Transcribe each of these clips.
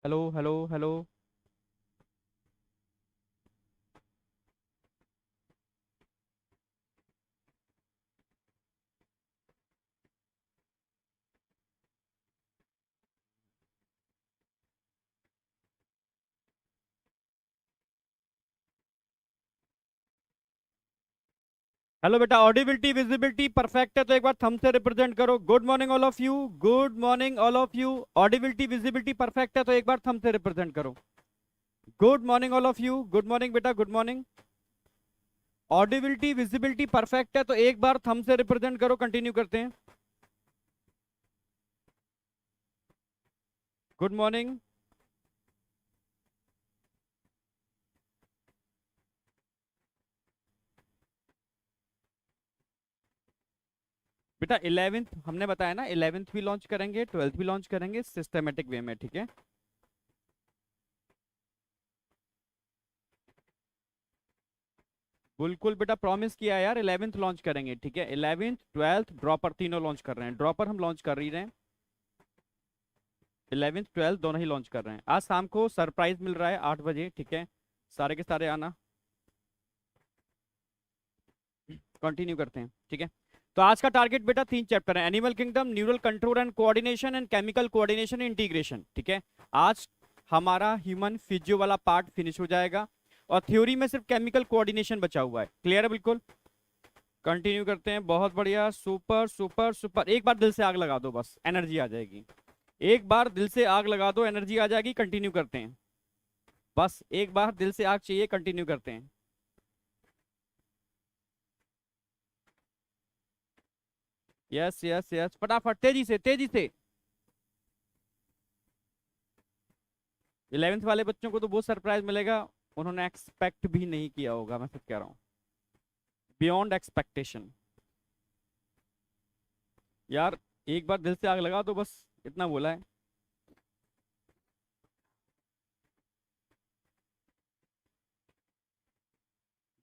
Hello hello hello. Hello बेटा, audibility visibility perfect है तो एक बार थंब से रिप्रेजेंट करो। Good morning all of you. Good morning all of you. Audibility visibility perfect है तो एक बार थंब से रिप्रेजेंट करो। Good morning all of you. Good morning बेटा, good morning. Audibility visibility perfect है तो एक बार थंब से रिप्रेजेंट करो। कंटिन्यू करते हैं। गुड मॉर्निंग बेटा। 11th हमने बताया ना, 11th भी लॉन्च करेंगे, 12th भी लॉन्च करेंगे सिस्टमेटिक वे में, ठीक है। बिल्कुल बेटा, प्रॉमिस किया है यार, 11th लॉन्च करेंगे, ठीक है। 11th 12th ड्रॉपर तीनों लॉन्च कर रहे हैं। ड्रॉपर हम लॉन्च कर ही रहे हैं, 11th 12th दोनों ही लॉन्च कर रहे हैं। आज शाम को सरप्राइज मिल रहा है 8 बजे, ठीक है। सारे के सारे आना। कंटिन्यू करते हैं, ठीक है। तो आज का टारगेट बेटा 3 चैप्टर है, animal kingdom, neural control and coordination and chemical coordination integration, ठीक है। आज हमारा ह्यूमन फिजियो वाला पार्ट फिनिश हो जाएगा और थ्योरी में सिर्फ केमिकल कोऑर्डिनेशन बचा हुआ है। क्लियर है बिल्कुल। कंटिन्यू करते हैं, बहुत बढ़िया, सुपर सुपर सुपर। एक बार दिल से आग लगा दो, बस एनर्जी आ जाएगी। एक बार दिल से आग लगा दो, एनर्जी आ जाएगी। कंटिन्यू करते हैं, बस एक बार दिल से आग चाहिए। कंटिन्यू करते हैं। यस यस यस, फटाफट, तेजी से तेजी से। 11th वाले बच्चों को तो बहुत सरप्राइज मिलेगा, उन्होंने एक्सपेक्ट भी नहीं किया होगा, मैं सच कह रहा हूँ। Beyond expectation. यार एक बार दिल से आग लगा दो, बस इतना बोला है।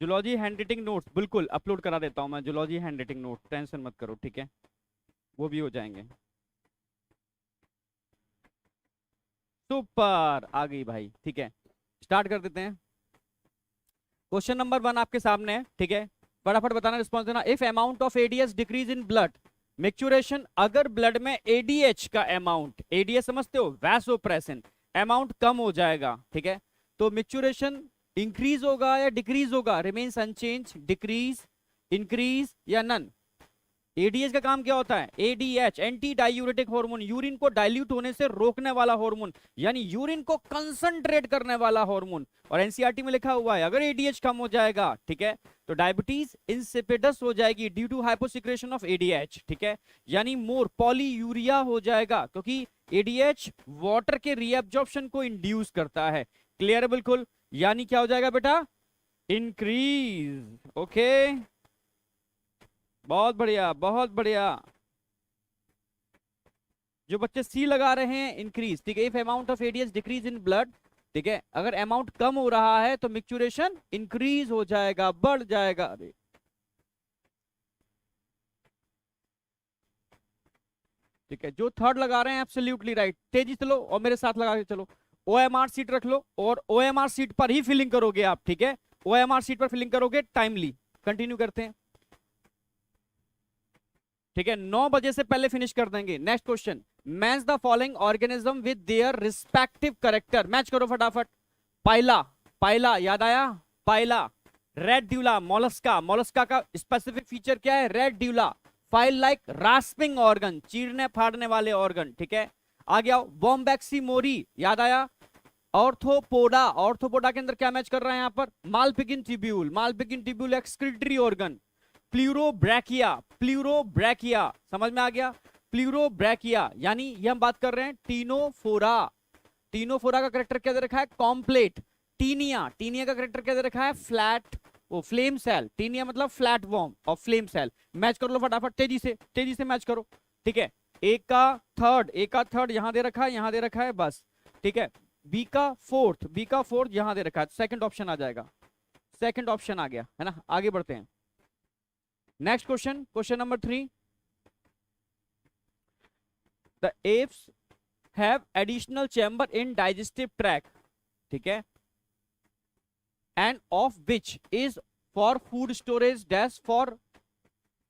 जूलॉजी हैंड राइटिंग नोट्स बिल्कुल अपलोड करा देता हूँ मैं। Zoology hand writing notes tension मत करो, ठीक है, वो भी हो जाएंगे। सुपर, आ गई भाई, ठीक है। स्टार्ट कर देते हैं। क्वेश्चन नंबर 1 आपके सामने है, ठीक है। फटाफट बताना, रिस्पॉन्स देना। If amount of ADS decrease in blood maturation, अगर ब्लड में एडीएच का अमाउंट, एडीएस समझते हो, वैसोप्रेसिन, अमाउंट कम हो जाएगा, ठीक है, तो मैच्योरेशन इंक्रीज होगा या डिक्रीज होगा? रिमेन्स अनचेंज, डिक्रीज, इंक्रीज या नन? एडीएच का काम क्या होता है? ADH anti diuretic hormone, urine को डाइल्यूट होने से रोकने वाला हार्मोन, यानी यूरिन को कंसंट्रेट करने वाला हार्मोन। और एनसीईआरटी में लिखा हुआ है अगर एडीएच कम हो जाएगा, ठीक है, तो डायबिटीज इंसिपिडस हो जाएगी due to hyposecretion of ADH, ठीक है। यानी मोर पॉलीयूरिया हो जाएगा, क्योंकि एडीएच वाटर के रीअब्जॉर्प्शन को इंड्यूस करता है। क्लियर है बिल्कुल। यानी क्या हो जाएगा बेटा? इंक्रीज। ओके, बहुत बढ़िया बहुत बढ़िया। जो बच्चे सी लगा रहे हैं, इंक्रीज, ठीक है। If amount of ADS decrease in blood, ठीक है, अगर अमाउंट कम हो रहा है तो मिक्चुरेशन इंक्रीज हो जाएगा, बढ़ जाएगा। अरे ठीक है, जो थर्ड लगा रहे हैं एब्सोल्युटली राइट, तेजी से लो और मेरे साथ लगा के चलो। ओएमआर सीट रख लो और ओएमआर सीट पर ही फिलिंग करोगे आप, ठीक है। ओएमआर सीट पर फिलिंग करोगे टाइमली। कंटिन्यू करते हैं, ठीक है, 9 बजे से पहले फिनिश कर देंगे। Next question, match the following organism with their respective character. Match करो फटाफट। पाइला, पाइला याद आया? Pila. Radula, Mollusca, Mollusca का स्पेसिफिक फीचर क्या है? Radula. File like rasping organ, चीरने फाड़ने वाले ऑर्गन, ठीक है। आ गया बॉम्बैक्सी मोरी, याद आया? ऑर्थोपोडा, ऑर्थोपोडा के अंदर क्या मैच कर रहा है यहां पर? मालपिगिन tubule, मालपिगिन tubule excretory organ. Pleurobrachia, Pleurobrachia, समझ में आ गया? प्लूरोब्रैकिया, यानी ये हम बात कर रहे हैं टीनोफोरा। टीनोफोरा का करेक्टर क्या दे रखा है? कॉम्प्लेट। टीनिया, टीनिया का करेक्टर क्या दे रखा है? फ्लैट, वो फ्लेम सेल। टीनिया मतलब फ्लैट वॉर्म और फ्लेम सेल। मैच कर लो फटाफट, तेजी से मैच करो, ठीक है। एक का थर्ड, एक का थर्ड यहां दे रखा है, यहां दे रखा है, बस, ठीक है। बी का फोर्थ, बी का फोर्थ यहां दे रखा है, सेकंड ऑप्शन आ जाएगा। सेकंड ऑप्शन आ गया है ना। आगे बढ़ते हैं। Next question, question number 3। The Aves have additional chamber in digestive tract, ठीक है, and of which is for food storage dash for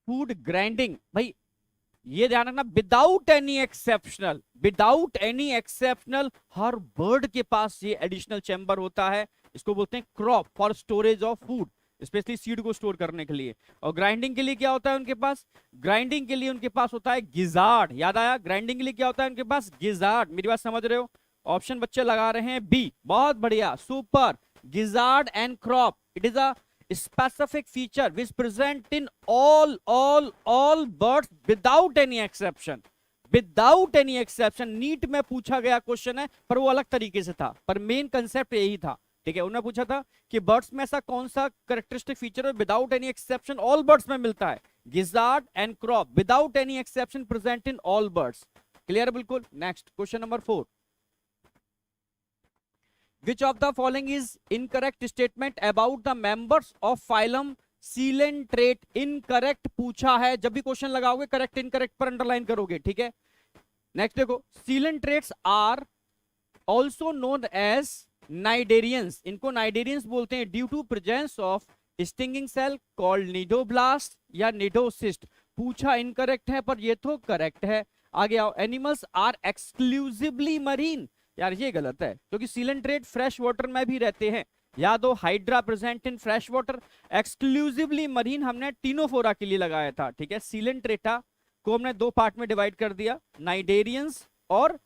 food grinding. भाई ये ध्यान रखना, without any exceptional, without any exceptional हर बर्ड के पास ये एडिशनल चैम्बर होता है। इसको बोलते हैं crop for storage of food, specially seed को स्टोर करने के लिए। और ग्राइंडिंग के लिए क्या होता है उनके पास? ग्राइंडिंग के लिए उनके पास होता है गिजार्ड। याद आया? ग्राइंडिंग के लिए क्या होता है उनके पास? गिजार्ड। मेरी बात समझ रहे हो? ऑप्शन बच्चे लगा रहे हैं बी, बहुत बढ़िया, super. Gizzard and crop, it is a specific feature which present in all birds without any exception, without any exception। NEET में पूछा गया क्वेश्चन है, पर वो अलग तरीके से था, पर मेन कंसेप्ट यही था, ठीक है। उन्होंने पूछा था कि बर्ड्स में ऐसा कौन सा कैरेक्टरिस्टिक फीचर है without any exception all birds में मिलता है? Gizzard and crop, without any exception present in all birds. Clear? बिल्कुल। Next question number 4, which of the following is incorrect statement about the members of phylum coelenterate? Incorrect पूछा है, जब भी question लगाओगे correct incorrect पर underline करोगे, ठीक है। नेक्स्ट देखो, coelentrates are also known as cnidarians, इनको नाइडेरियंस बोलते हैं due to presence of stinging cell called cnidoblast या निडोसिस्ट। पूछा इनकरेक्ट है, पर ये तो करेक्ट है। आगे आओ, एनिमल्स आर एक्सक्लूसिवली मरीन, यार ये गलत है, क्योंकि सीलेंट्रेट फ्रेश वाटर में भी रहते हैं। याद हो, hydra present in fresh water. Exclusively marine हमने टीनोफोरा के लिए लगाया था, ठीक है। सीलेंट्रेटा को हमने दो पार्ट में डिवाइड कर दिया, नाइडेरियंस और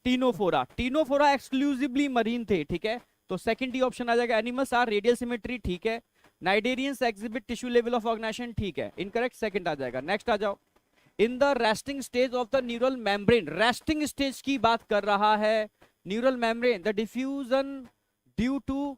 टीनोफोरा। टीनोफोरा एक्सक्लूसिवली मरीन थे, ठीक है। तो सेकंड डी ऑप्शन आ जाएगा। एनिमल्स आर रेडियल सिमेट्री, ठीक है। Cnidarians exhibit tissue level of organisation, ठीक है। इनकरेक्ट सेकंड आ जाएगा। नेक्स्ट आ जाओ, in the resting stage of the neural membrane, resting stage की बात कर रहा है। Neural membrane the diffusion due to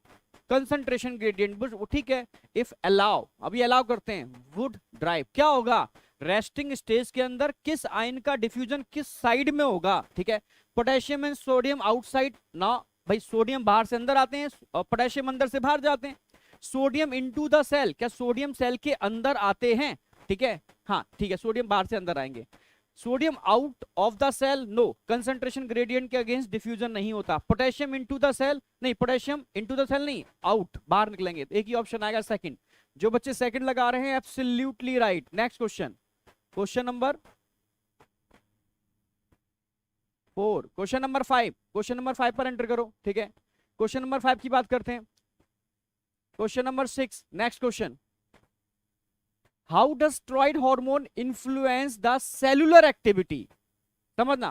concentration gradient, ठीक है। इफ अलाउ, अभी अलाउ करते हैं, वुड ड्राइव, क्या होगा? रेस्टिंग स्टेज के अंदर किस आयन का डिफ्यूजन किस साइड में होगा, ठीक है। पोटेशियम एंड सोडियम आउटसाइड ना, भाई सोडियम बाहर से अंदर आते हैं और पोटेशियम अंदर से बाहर जाते हैं। सोडियम इनटू द सेल, क्या सोडियम सेल के अंदर आते हैं, ठीक है। हाँ ठीक है, सोडियम बाहर से अंदर आएंगे। Sodium out of the cell, no, concentration gradient के अगेंस्ट डिफ्यूजन नहीं होता। पोटेशियम इनटू द सेल, नहीं, पोटेशियम इनटू द सेल नहीं, आउट, बाहर निकलेंगे। एक ही ऑप्शन आएगा सेकंड। जो बच्चे सेकंड लगा रहे हैं absolutely right. Next question, question number 4, question number 5, question number 5 पर एंटर करो, ठीक है। क्वेश्चन नंबर 5 की बात करते हैं। Question number 6, next question, how does steroid hormone influence the cellular activity? समझना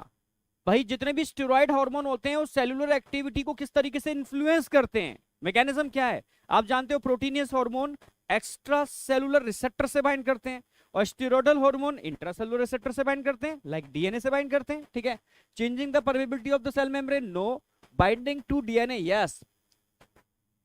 भाई, जितने भी स्टेरॉइड हार्मोन होते हैं वो सेलुलर एक्टिविटी को किस तरीके से इन्फ्लुएंस करते हैं, मैकेनिज्म क्या है? आप जानते हो, proteinaceous hormone extra cellular receptor से बाइंड करते हैं और स्टेरॉयडल हार्मोन इंट्रासेलुलर रिसेप्टर से बाइंड करते हैं, लाइक डीएनए से बाइंड करते हैं, ठीक है। Changing the permeability of the cell membrane, no. Binding to DNA, yes.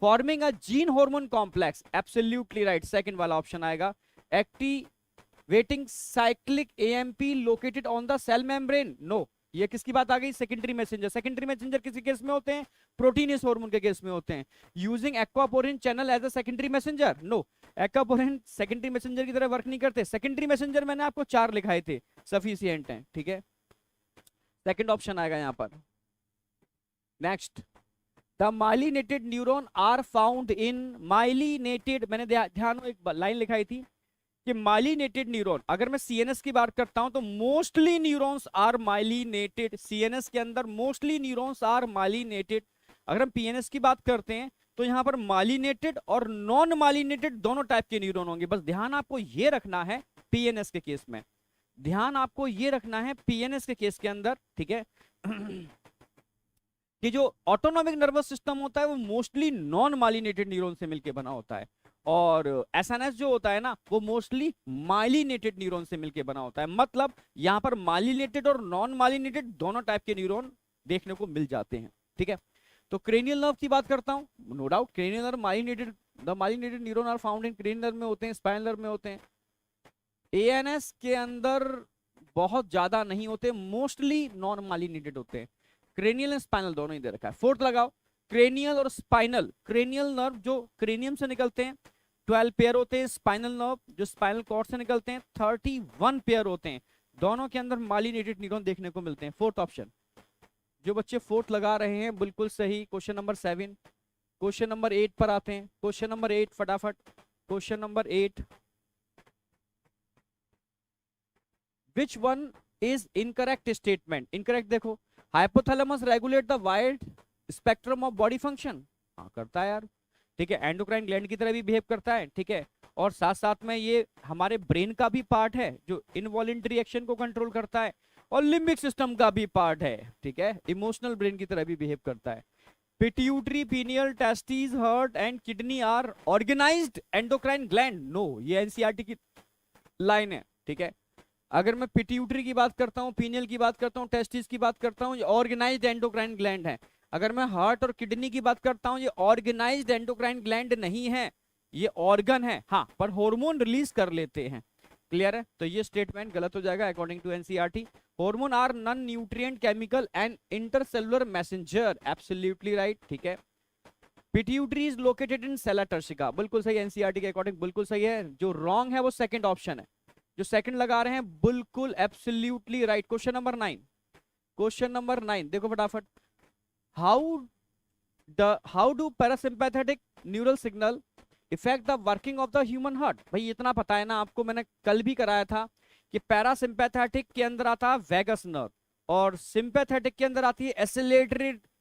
Forming a gene hormone complex, absolutely right, second वाला ऑप्शन आएगा। Activating cyclic AMP located on the cell membrane, no. ये किसकी बात आ गई? Secondary messenger. सेकेंडरी मैसेंजर किसी case में होते हैं? प्रोटीनियस हार्मोन के केस में होते हैं। Using aquaporin channel as a secondary messenger, no. Aquaporin secondary messenger की तरह वर्क नहीं करते। सेकेंडरी मैसेंजर मैंने आपको 4 लिखाए थे, सफिशिएंट हैं, ठीक है। सेकंड ऑप्शन आएगा यहां पर। Next, the myelinated neuron are found in, myelinated, मैंने ध्यान एक लाइन लिखाई थी कि माइलिनेटेड न्यूरॉन, अगर मैं सीएनएस की बात करता हूं तो mostly neurons are myelinated. CNS के अंदर मोस्टली न्यूरॉन्स आर माइलिनेटेड। अगर हम पीएनएस की बात करते हैं तो यहां पर माइलिनेटेड और नॉन माइलिनेटेड दोनों टाइप के न्यूरॉन होंगे। बस ध्यान आपको ये रखना है पीएनएस के केस में, ध्यान आपको ये रखना है पीएनएस के केस के अंदर, ठीक है, कि जो ऑटोनॉमिक नर्वस सिस्टम होता है वो मोस्टली नॉन माइलिनेटेड न्यूरॉन से मिलकर बना होता है, और एसएनएस जो होता है ना वो मोस्टली माइलिनेटेड न्यूरॉन से मिलकर बना होता है। मतलब यहां पर माइलिनेटेड और नॉन माइलिनेटेड दोनों टाइप के न्यूरॉन देखने को मिल जाते हैं, ठीक है। तो क्रेनियल नर्व की बात करता हूं, no doubt cranial nerve myelinated, the myelinated neuron are found in cranial nerve में होते हैं, स्पाइनल नर्व में होते हैं। एएनएस के अंदर बहुत ज्यादा नहीं होते, मोस्टली नॉन माइलिनेटेड होते हैं। क्रेनियल एंड स्पाइनल दोनों ही दे रखा है। फोर्थ लगाओ, क्रेनियल और स्पाइनल। क्रेनियल नर्व जो क्रेनियम से निकलते हैं 12 पेयर होते हैं, स्पाइनल नर्व जो स्पाइनल कॉर्ड से निकलते हैं 31 पेयर होते हैं। दोनों के अंदर माइलिनेटेड न्यूरॉन देखने को मिलते हैं। फोर्थ ऑप्शन, जो बच्चे फोर्थ लगा रहे हैं बिल्कुल सही। Question number 7। क्वेश्चन नंबर 8 पर आते हैं। क्वेश्चन नंबर 8 फटाफट। Question number 8, which one is incorrect statement? Incorrect देखो, hypothalamus regulate the wide spectrum of body function. हाँ करता है यार, ठीक है। एंडोक्राइन ग्लैंड की तरह भी बिहेव करता है, ठीक है। और साथ साथ में ये हमारे ब्रेन का भी पार्ट है जो इनवॉलेंटरी एक्शन को कंट्रोल करता है, और लिम्बिक सिस्टम का भी पार्ट है, ठीक है। इमोशनल ब्रेन की तरह भी बिहेव करता है। Pituitary, pineal, testis, heart and kidney are organised endocrine gland. No, ये एनसीईआरटी की लाइन है, ठीक है। अगर मैं पिट्यूटरी की बात करता हूँ, पीनियल की बात करता हूँ, टेस्टिस की बात करता हूँ, ये ऑर्गेनाइज्ड एंडोक्राइन ग्लैंड है। अगर मैं हार्ट और किडनी की बात करता हूँ, ये ऑर्गेनाइज्ड एंडोक्राइन ग्लैंड नहीं है, ये ऑर्गन है, हाँ, पर हार्मोन रिलीज कर लेते हैं। क्लियर है? तो ये स्टेटमेंट गलत हो जाएगा according to NCERT. Hormone are non nutrient, chemical and intercellular messenger. Absolutely right, ठीक है। Pituitary is located in sella turcica, बिल्कुल सही, एनसीईआरटी के अकॉर्डिंग बिल्कुल सही है। जो रॉन्ग है वो सेकंड ऑप्शन है, जो सेकंड लगा रहे हैं बिल्कुल absolutely right. Question number 9। Question number 9 देखो फटाफट। How do parasympathetic neural signal effect the working of the human heart? भाई इतना पता है ना आपको, मैंने कल भी कराया था कि पैरासिम्पैथेटिक के अंदर आता है वेगस नर्व, और सिंपैथेटिक के अंदर आती है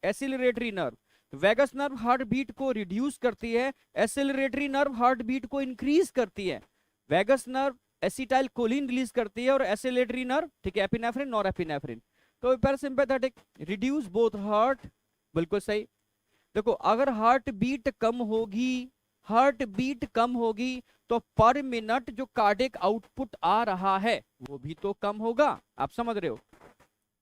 acceleratory nerve. Vagus nerve heart beat को रिड्यूस करती है, एसिलरेटरी नर्व हार्ट बीट को इंक्रीज करती है। Vagus nerve acetyl choline release करती है, और एसिलेटरी नर्व, ठीक है, एपिनेफ्रिन, नॉरएपिनेफ्रिन। तो पैरासिम्पैथेटिक रिड्यूस बोथ हार्ट, बिल्कुल सही। देखो अगर हार्ट बीट कम होगी, हार्ट बीट कम होगी, तो पर मिनट जो कार्डियक आउटपुट आ रहा है वो भी तो कम होगा। आप समझ रहे हो,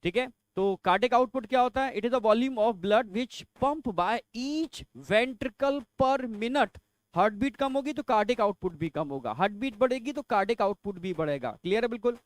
ठीक है। तो कार्डियक आउटपुट क्या होता है? It is the volume of blood which pump by each ventricle per minute. Heart beat कम होगी तो कार्डियक आउटपुट भी कम होगा, हार्ट बीट बढ़ेगी तो कार्डियक आउटपुट भी बढ़ेगा। क्लियर है? बिल्कुल।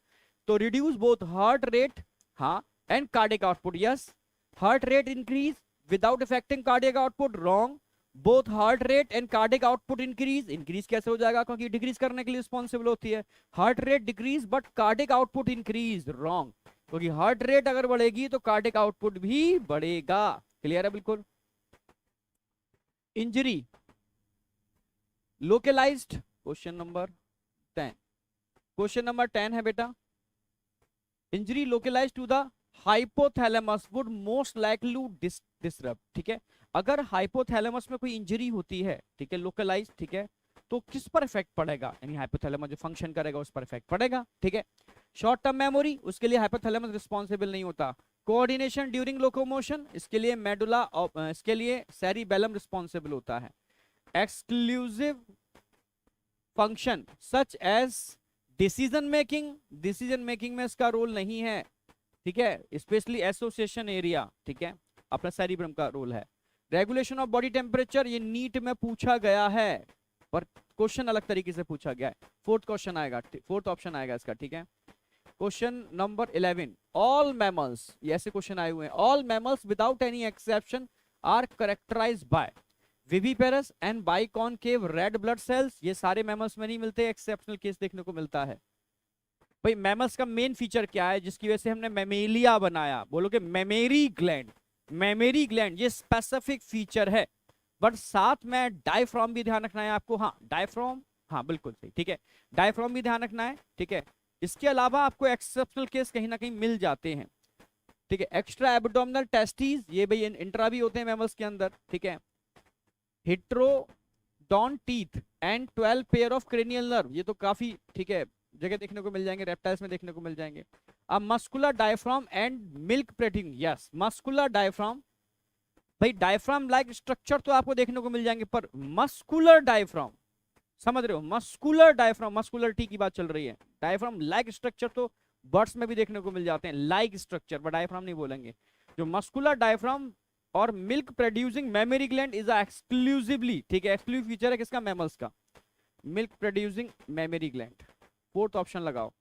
तो रिड्यूस बोथ हार्ट रेट, हाँ, and cardiac output, yes. Heart rate increase without affecting cardiac output, wrong. Both heart rate and cardiac output increase, increase कैसे हो जाएगा? क्योंकि डिक्रीज करने के लिए रिस्पॉन्सिबल होती है। Heart rate decrease but cardiac output increase, wrong. क्योंकि हार्ट रेट अगर बढ़ेगी तो कार्डियक आउटपुट भी बढ़ेगा। क्लियर है? बिल्कुल। Injury localised, question number 10। Question number 10 है बेटा, injury localised to the hypothalamus would most likely disrupt, ठीक है। अगर हाइपोथैलेमस में कोई इंजरी होती है, ठीक है, लोकलाइज, ठीक है, तो किस पर इफेक्ट पड़ेगा? यानी हाइपोथैलेमस जो फंक्शन करेगा उस पर इफेक्ट पड़ेगा, ठीक है। शॉर्ट टर्म मेमोरी, उसके लिए हाइपोथैलेमस रिस्पॉन्सिबल नहीं होता। कोऑर्डिनेशन ड्यूरिंग लोकोमोशन, इसके लिए मेडुला, इसके लिए सेरिबेलम रिस्पॉन्सिबल होता है। Exclusive function such as decision making, decision making में इसका रोल नहीं है, ठीक है। स्पेशली एसोसिएशन एरिया, ठीक है, अपना सेरिब्रम का रोल है। रेगुलेशन ऑफ बॉडी टेम्परेचर, ये नीट में पूछा गया है पर क्वेश्चन अलग तरीके से पूछा गया है। फोर्थ क्वेश्चन आएगा, फोर्थ ऑप्शन आएगा इसका, ठीक है। क्वेश्चन नंबर 11, ऑल मैमल्स, ये ऐसे क्वेश्चन आए हुए हैं। All mammals without any exception are characterised by viviparous and biconcave red blood cells. ये सारे मैमल्स में नहीं मिलते, एक्सेप्शनल केस देखने को मिलता है। भाई मैमल्स का मेन फीचर क्या है जिसकी वजह से हमने मैमेलिया बनाया? बोलोगे मेमेरी ग्लैंड। मेमेरी ग्लैंड ये स्पेसिफिक फीचर है, बट साथ में डायफ्राम भी ध्यान रखना है आपको। हाँ डायफ्राम, हाँ बिल्कुल सही, ठीक है, डायफ्राम भी ध्यान रखना है, ठीक है। इसके अलावा आपको एक्सेप्शनल केस कहीं ना कहीं मिल जाते हैं, ठीक है। एक्स्ट्रा एब्डोमिनल टेस्टिस, ये भाई इंट्रा भी होते हैं मैमल्स के अंदर, ठीक है। Heterodont teeth and 12 pair of cranial nerve, ये तो काफी, ठीक है, जगह देखने को मिल जाएंगे, रेप्टाइल्स में देखने को मिल जाएंगे। अब muscular diaphragm and milk protein, yes, muscular diaphragm. भाई डायफ्राम लाइक स्ट्रक्चर तो आपको देखने को मिल जाएंगे, पर मस्कुलर डायफ्राम, समझ रहे हो, मस्कुलर डायफ्राम, मस्कुलरिटी की बात चल रही है। डायफ्राम लाइक स्ट्रक्चर तो बर्ड्स में भी देखने को मिल जाते हैं, लाइक स्ट्रक्चर, पर डायफ्राम नहीं बोलेंगे। जो मस्कुलर डायफ्राम और milk producing memory gland is exclusively, ठीक है, एक्सक्लूसिव फीचर है किसका? मैमल्स का, milk producing memory gland. Fourth option लगाओ,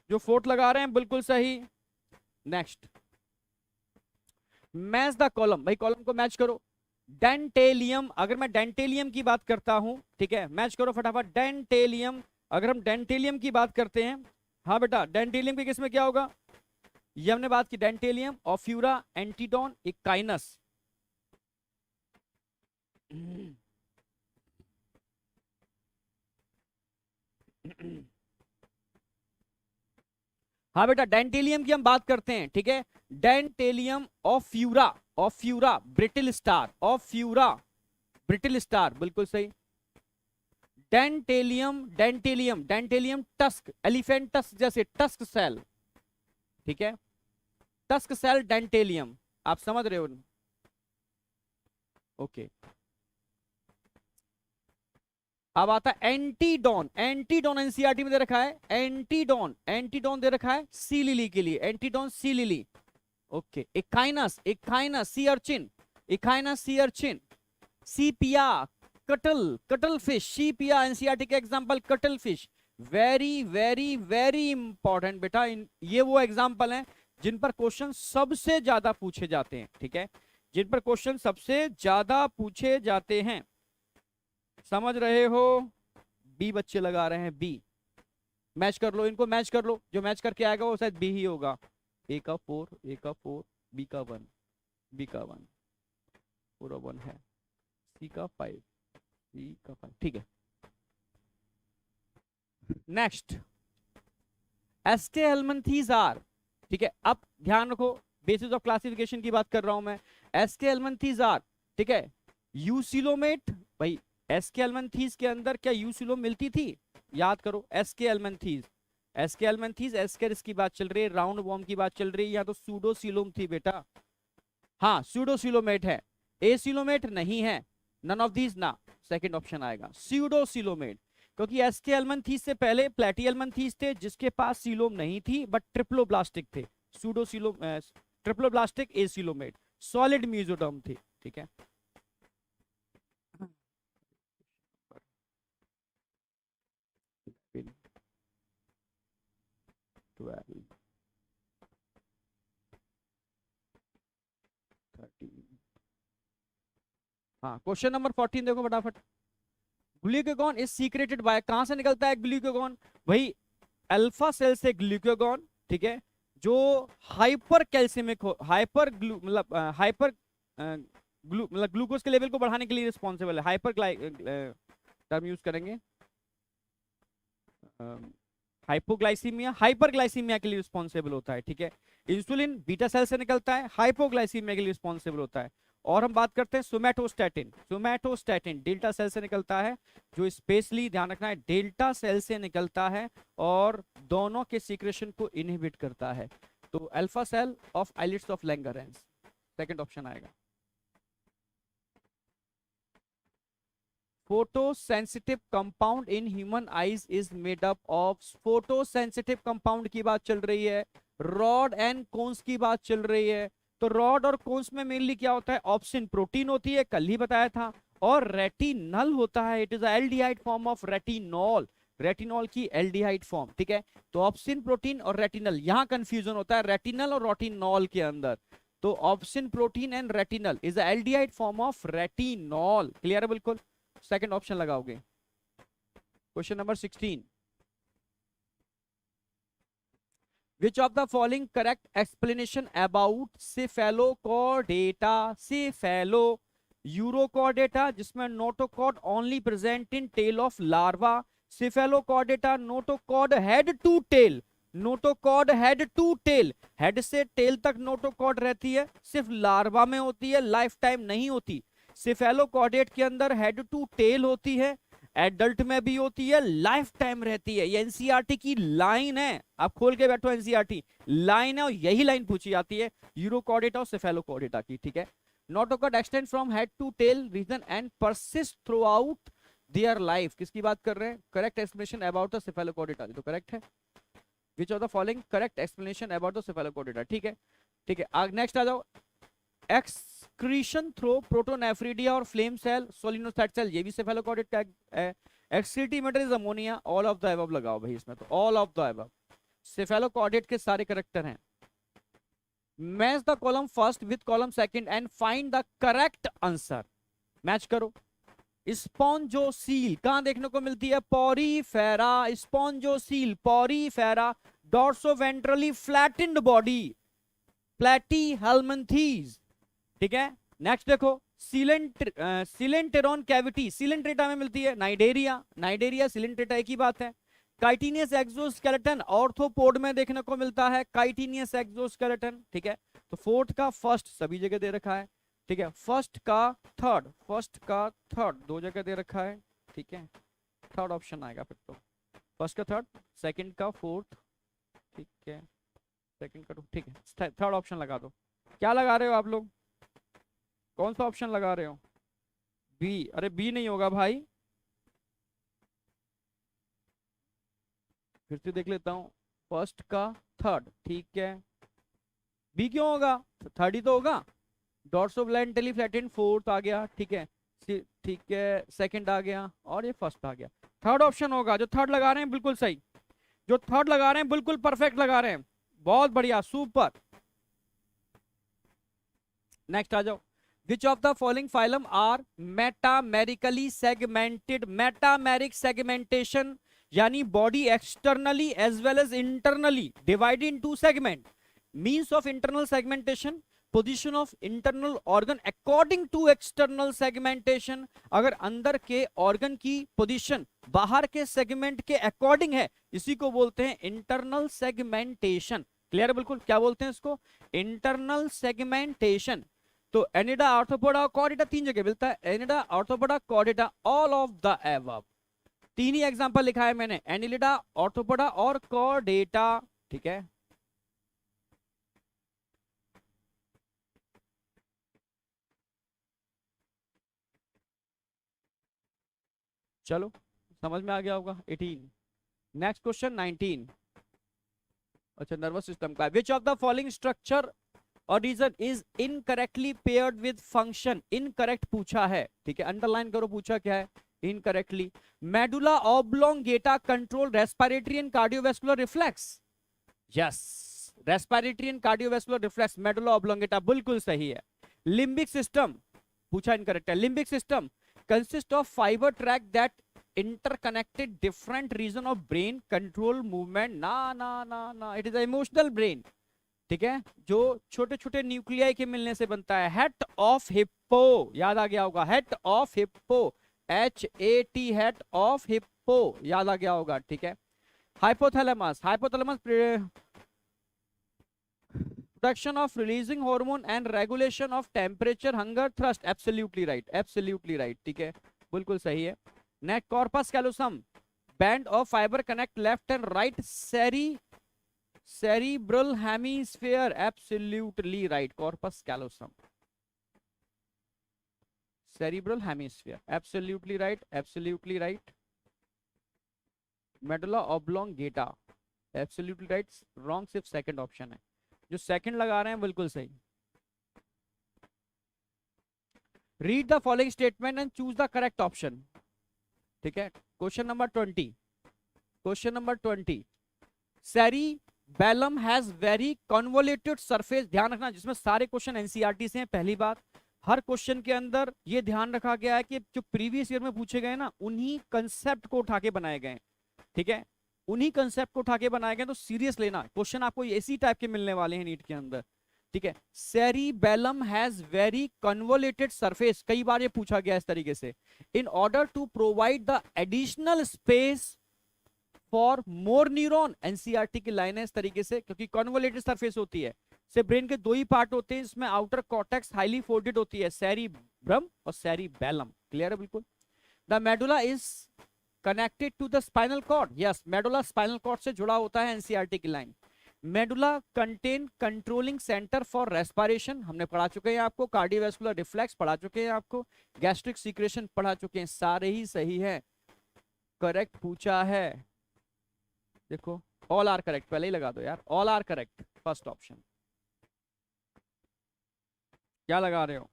जो फोर्थ लगा रहे हैं बिल्कुल सही। नेक्स्ट, मैच द कॉलम, भाई कॉलम को मैच करो। डेंटेलियम, अगर मैं डेंटेलियम की बात करता हूं, ठीक है, मैच करो फटाफट। डेंटेलियम, अगर हम डेंटेलियम की बात करते हैं, हाँ बेटा, डेंटेलियम के केस में क्या होगा? ये हमने बात की, डेंटेलियम, ऑफ्यूरा, एंटीडोन, इकाइनस। हाँ बेटा, डेंटेलियम की हम बात करते हैं, ठीक है। Dentalium, Ophiura, Ophiura brittle star, Ophiura brittle star, बिल्कुल सही। Dentalium, Dentalium, Dentalium tusk, elephant tusk जैसे टस्क सेल, ठीक है, टस्क सेल डेंटेलियम, आप समझ रहे हो। ओके, अब आता है एंटीडोन, एंटीडोन एनसीईआरटी में दे रखा है, एंटीडोन, एंटीडोन दे रखा है सी लिली के लिए, Antedon sea lily. Okay, Echinus, Echinus sea urchin, Echinus sea urchin. Sepia, cuttle, cuttle fish, Sepia NCERT के example cuttle fish. Very very very important बेटा, ये वो एग्जांपल हैं जिन पर क्वेश्चन सबसे ज्यादा पूछे जाते हैं, ठीक है, जिन पर क्वेश्चन सबसे ज्यादा पूछे जाते हैं। समझ रहे हो। बी बच्चे लगा रहे हैं, बी। मैच कर लो, इनको मैच कर लो, जो मैच करके आएगा वो शायद बी ही होगा। ए का 4, ए का 4, बी का 1, बी का 1, पूरा 1 है, सी का 5, सी का 5, ठीक है। नेक्स्ट, एस्टे हेलमंथीज आर, ठीक है, अब ध्यान रखो, बेसिस ऑफ क्लासिफिकेशन की बात कर रहा हूं मैं। एस्टे हेलमंथीज आर, ठीक है, यूसिलोमेट, भाई एसके एल्मंथीज के अंदर क्या यूसिलोम मिलती थी, याद करो, एसके एल्मंथीज, एसके एल्मंथीज, एस्केरिस की बात चल रही है, राउंड वॉर्म की बात चल रही है, या तो सूडोसिलोम थी बेटा, हाँ सूडोसिलोमेट है, एसिलोमेट नहीं है, नन ऑफ दीज ना, सेकंड ऑप्शन आएगा सूडोसिलोमेट, क्योंकि एसके एल्मंथीज से पहले प्लेटियल्मंथीज थे जिसके पास सीलोम नहीं थी बट ट्रिप्लोब्लास्टिक थे, pseudocoelom, triploblastic acoelomate, solid mesoderm थी, ठीक है। फिर 12, 13, हाँ क्वेश्चन नंबर 14 देखो फटाफट। ग्लूकागॉन इज सीक्रेटेड बाय, कहां से निकलता है ग्लूकागॉन, भाई अल्फा सेल से ग्लूकागॉन, ठीक है, जो हाइपर कैल्सिमिक हो, हाइपर मतलब हाइपर मतलब ग्लूकोज के लेवल को बढ़ाने के लिए रिस्पॉन्सिबल है, हाइपर टर्म यूज करेंगे, हाइपोग्लाइसीमिया, हाइपरग्लाइसीमिया के लिए रिस्पॉन्सिबल होता है, ठीक है। इंसुलिन बीटा सेल से निकलता है, हाइपोग्लाइसीमिया के लिए रिस्पॉन्सिबल होता है। और हम बात करते हैं सोमैटोस्टैटिन, सोमैटोस्टैटिन डेल्टा सेल से निकलता है, जो स्पेशली ध्यान रखना है डेल्टा सेल से निकलता है और दोनों के सीक्रेशन को इनहिबिट करता है। तो alpha cell of islets of Langerhans, second option आएगा। Photosensitive compound in human eyes is made up of, photosensitive compound की बात चल रही है, रॉड एंड कोन्स की बात चल रही है। तो रॉड और कोन्स में मेनली क्या होता है, ऑप्सिन प्रोटीन होती है, कल ही बताया था, और रेटिनल होता है, it is aldehyde form of retinol, retinol की एल्डिहाइड फॉर्म, ठीक है। तो ऑप्सिन प्रोटीन और रेटिनल, यहां कंफ्यूजन होता है रेटिनल और रेटिनॉल के अंदर। तो obscene protein and retinal is aldehyde form of retinol, clear है बिल्कुल, सेकंड ऑप्शन लगाओगे। Question number 16, which of the following correct explanation about cephalochordata, cephalo urochordata जिसमें notochord only present in tail of larva, cephalochordata notochord head to tail, notochord head to tail, head से tail तक notochord रहती है, सिर्फ larva में होती है, life time नहीं होती। सिफेलोकॉर्डेट के अंदर हेड टू टेल होती है, एडल्ट में भी होती है, लाइफ टाइम रहती है। ये एनसीईआरटी की लाइन है, आप खोल के बैठो, एनसीईआरटी लाइन है और यही लाइन पूछी जाती है यूरोकॉर्डेटा और सेफेलोकॉर्डेटा की, ठीक है। Notochord extend from head to tail region and persist throughout their life, किसकी बात कर रहे हैं, correct explanation about the Cephalochordata, तो करेक्ट है। Which of the following correct explanation about the Cephalochordata, ठीक है, ठीक है। नेक्स्ट आ जाओ, एक्सक्रीशन थ्रो प्रोटोनेफ्रिडिया और फ्लेम सेल, सोलिनोसाइट सेल, ये भी सेफेलोकॉर्डेट का है। Excretory matter is ammonia, all of the above लगाओ भाई इसमें, तो all of the above cephalochordate के सारे करेक्टर हैं। Match the column first with column second and find the correct answer, match करो। स्पॉन्जोसील कहां देखने को मिलती है, Porifera, spongocoel Porifera, dorsoventrally flattened body, Platyhelminthes, ठीक है। नेक्स्ट देखो, सिलेंटेरॉन कैविटी सिलेंट्रेटा में मिलती है, नाइडेरिया, नाइडेरिया सिलेंट्रेटा एक ही बात है। काइटिनियस एक्सोस्केलेटन ऑर्थोपोड में देखने को मिलता है, काइटिनियस एक्सोस्केलेटन, ठीक है। तो फोर्थ का फर्स्ट सभी जगह दे रखा है, ठीक है। फर्स्ट का थर्ड दो जगह दे रखा है, ठीक है। थर्ड ऑप्शन आएगा फिर तो, फर्स्ट का थर्ड, सेकंड का फोर्थ, ठीक है, सेकंड का टू, ठीक है। थर्ड ऑप्शन लगा दो। क्या लगा रहे हो आप लोग, कौन सा ऑप्शन लगा रहे हो? बी? अरे बी नहीं होगा भाई, फिर से देख लेता हूं, फर्स्ट का थर्ड, ठीक है। बी क्यों होगा, थर्ड ही तो होगा। डॉर्सोब्लाइन टेलीफ्लैटेन फोर्थ आ गया, ठीक है, ठीक है, सेकंड आ गया और ये फर्स्ट आ गया। थर्ड ऑप्शन होगा, जो थर्ड लगा रहे हैं बिल्कुल सही, जो थर्ड लगा रहे हैं बिल्कुल परफेक्ट लगा रहे हैं, बहुत बढ़िया, सुपर। नेक्स्ट आ जाओ, which of the following phylum are metamerically segmented. Metameric segmentation यानी body externally as well as internally divided into segment. Means of internal segmentation, position of internal organ according to external segmentation. अगर अंदर के organ की position बाहर के segment के according है, इसी को बोलते हैं इंटरनल सेगमेंटेशन। क्लियर? बिल्कुल, क्या बोलते हैं इसको? Internal segmentation. तो एनिडा, आर्थ्रोपोडा, कॉर्डेटा तीन जगह मिलता है, एनिडा, arthropoda, Chordata, all of the above. तीन ही एग्जांपल लिखा है मैंने, एनिलिडा, आर्थ्रोपोडा और कॉर्डेटा, ठीक है। चलो समझ में आ गया होगा। 18। Next question 19। अच्छा, नर्वस सिस्टम का। Which of the following structure और region is incorrectly paired with function. Incorrect पूछा है, ठीक है, अंडरलाइन करो, पूछा क्या है, incorrectly. Medulla oblongata control respiratory and cardiovascular reflex. Yes, respiratory and cardiovascular reflex, medulla oblongata बिल्कुल सही है। लिम्बिक सिस्टम पूछा, इनकरेक्ट है। Limbic system consist of fibre tract that interconnected different region of brain control movement। ना ना ना ना, it is emotional brain, ठीक है, जो छोटे छोटे न्यूक्लियाई के मिलने से बनता है। हेड ऑफ हिप्पो, याद आ गया होगा, head of hippo, HAT, head of hippo, याद आ गया होगा, ठीक है। Hypothalamus, hypothalamus production of releasing hormone and regulation of temperature, hunger, thrust, absolutely right, absolutely right, ठीक है, बिल्कुल सही है। Next, corpus callosum, band of fibre connect left and right cerebral hemisphere, absolutely right, corpus callosum, cerebral hemisphere, absolutely right, absolutely right. Medulla oblongata, absolutely right, wrong सिर्फ second option है, जो second लगा रहे हैं बिल्कुल सही। Read the following statement and choose the correct option, ठीक है। Question number 20, question number 20, cerebellum has very convoluted surface. ध्यान रखना, जिसमें सारे क्वेश्चन एनसीईआरटी से हैं। पहली बात, हर क्वेश्चन के अंदर ये ध्यान रखा गया है कि जो प्रीवियस ईयर में पूछे गए ना, उन्हीं कंसेप्ट को उठा के बनाए गए, ठीक है, उन्हीं कंसेप्ट को उठा के बनाए गए। तो सीरियस लेना, क्वेश्चन आपको इसी टाइप के मिलने वाले हैं नीट के अंदर, ठीक है। Cerebellum has very convoluted surface, कई बार ये पूछा गया इस तरीके से। In order to provide the additional space for more neuron, NCERT की लाइन है इस तरीके से, क्योंकि कन्वोल्यूटेड सरफेस होती है। से ब्रेन के दो ही पार्ट होते हैं, इसमें आउटर कॉर्टेक्स हाईली फोल्डेड होती है, सेरिब्रम और सेरिबेलम। क्लियर है? बिल्कुल। The medulla is connected to the spinal cord. Yes, medulla spinal cord से जुड़ा होता है, एनसीईआरटी की line. Medulla contain controlling centre for respiration, हमने पढ़ा चुके हैं आपको। कार्डियोवैस्कुलर रिफ्लेक्स पढ़ा चुके हैं आपको। गैस्ट्रिक सीक्रेशन पढ़ा चुके हैं, सारे ही सही है। करेक्ट पूछा है, देखो ऑल आर करेक्ट, पहले ही लगा दो यार, all are correct, first option. क्या लगा रहे हो?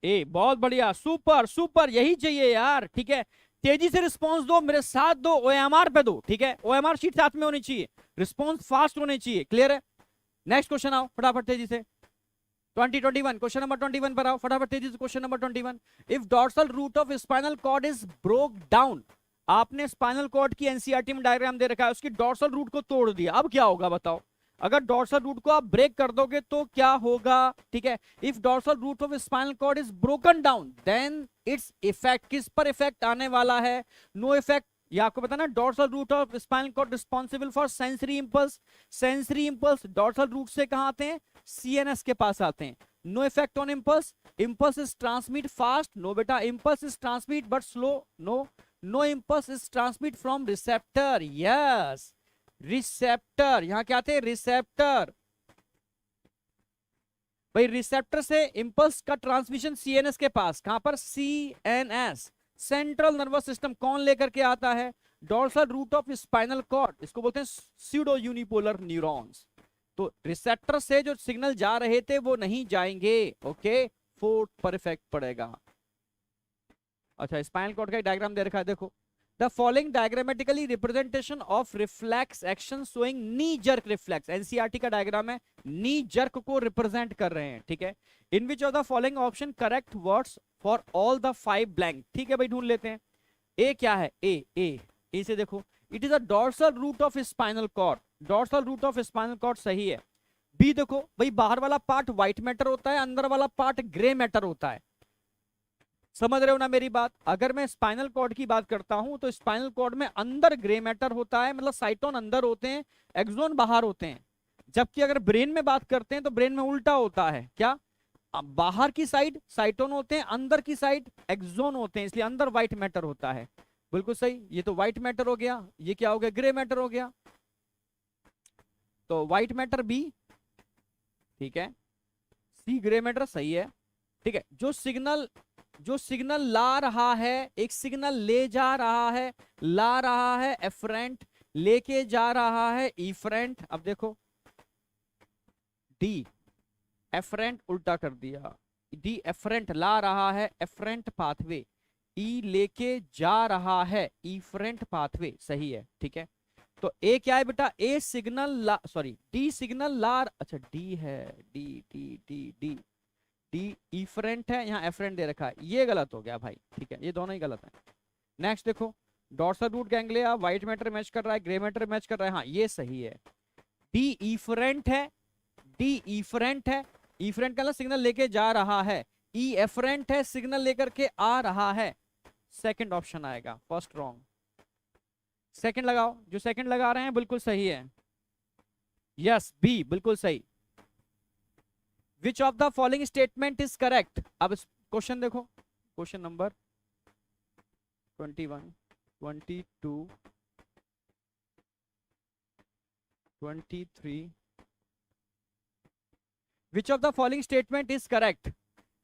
ए, बहुत बढ़िया, सुपर सुपर, यही चाहिए यार, ठीक है। तेजी से रिस्पांस दो, मेरे साथ दो, ओएमआर पे दो, ठीक है, ओएमआर शीट साथ में होनी चाहिए, रिस्पांस फास्ट होने चाहिए। क्लियर है? नेक्स्ट क्वेश्चन आओ फटाफट तेजी से। 21 क्वेश्चन नंबर 21 पर आओ फटाफट तेजी से। Question number 21, if dorsal root of spinal cord is broke down. आपने स्पाइनल कॉर्ड की एनसीईआरटी में डायग्राम दे रखा है, उसकी डॉर्सल रूट को तोड़ दिया, अब क्या होगा बताओ? अगर डॉर्सल रूट को आप ब्रेक कर दोगे तो क्या होगा, ठीक है। If dorsal root of spinal cord is broken down then its effect, किस पर इफेक्ट आने वाला है, नो इफेक्ट। ये आपको पता ना, dorsal root of spinal cord responsible for sensory impulse, sensory impulse dorsal root से कहां आते हैं, सीएनएस के पास आते हैं। No effect on impulse, impulse is transmit fast, no बेटा, impulse is transmit but slow, no, no impulse is transmit from receptor, yes receptor, यहां क्या आते हैं, रिसेप्टर। भाई रिसेप्टर से इंपल्स का ट्रांसमिशन सीएनएस के पास, कहां पर, सीएनएस, सेंट्रल नर्वस सिस्टम। कौन लेकर के आता है, dorsal root of spinal cord, इसको बोलते हैं स्यूडो यूनिपोलर न्यूरॉन्स। तो रिसेप्टर से जो सिग्नल जा रहे थे वो नहीं जाएंगे, ओके, फोर्थ पर इफेक्ट पड़ेगा। अच्छा, स्पाइनल कॉर्ड का डायग्राम दे रखा है, देखो। The following diagrammatically representation of reflex action showing knee jerk reflex, NCERT का डायग्राम है, knee jerk को रिप्रेजेंट कर रहे हैं, ठीक है। In which of the following option correct words for all the 5 blank, ठीक है भाई, ढूंढ लेते हैं। ए क्या है, ए से देखो, it is a dorsal root of spinal cord, dorsal root of spinal cord सही है। बी देखो भाई, बाहर वाला पार्ट व्हाइट मैटर होता है, अंदर वाला पार्ट ग्रे मैटर होता है, समझ रहे हो ना मेरी बात। अगर मैं स्पाइनल कॉर्ड की बात करता हूं तो स्पाइनल कॉर्ड में अंदर ग्रे मैटर होता है, मतलब साइटोन अंदर होते हैं, एक्सोन बाहर होते हैं। जबकि अगर ब्रेन में बात करते हैं तो ब्रेन में उल्टा होता है, क्या, बाहर की साइड साइटोन होते हैं, अंदर की साइड एक्सोन होते हैं, इसलिए अंदर व्हाइट मैटर होता है। बिल्कुल सही, ये तो व्हाइट मैटर हो गया, ये क्या हो गया, ग्रे मैटर हो गया। तो व्हाइट मैटर बी, ठीक है, सी ग्रे मैटर सही है, ठीक है। जो सिग्नल ला रहा है, एक सिग्नल ले जा रहा है, ला रहा है एफरेंट, लेके जा रहा है इफरेंट। अब देखो डी एफरेंट उल्टा कर दिया, डी एफरेंट ला रहा है एफरेंट पाथवे, ई लेके जा रहा है इफरेंट पाथवे, सही है, ठीक है। तो ए क्या है बेटा, ए सिग्नल ला, सॉरी डी सिग्नल ला, अच्छा डी है, D D D D D efferent है, यहाँ एफरेंट दे रखा है, ये गलत हो गया भाई, ठीक है, ये दोनों ही गलत है। नेक्स्ट देखो, dorsal root ganglia white matter match कर रहा है, ग्रे मैटर मैच कर रहा है, हाँ ये सही है। डी इफरेंट है, डी इफरेंट है, इफरेंट का सिग्नल लेके जा रहा है, ई एफरेंट है, सिग्नल लेकर के आ रहा है, सेकंड ऑप्शन आएगा, फर्स्ट रॉन्ग। सेकंड लगाओ, जो सेकंड लगा रहे हैं बिल्कुल सही है, यस बी बिल्कुल सही। विच of the following statement is correct, अब क्वेश्चन देखो, question number 21, 22, 23, which of the following statement is correct,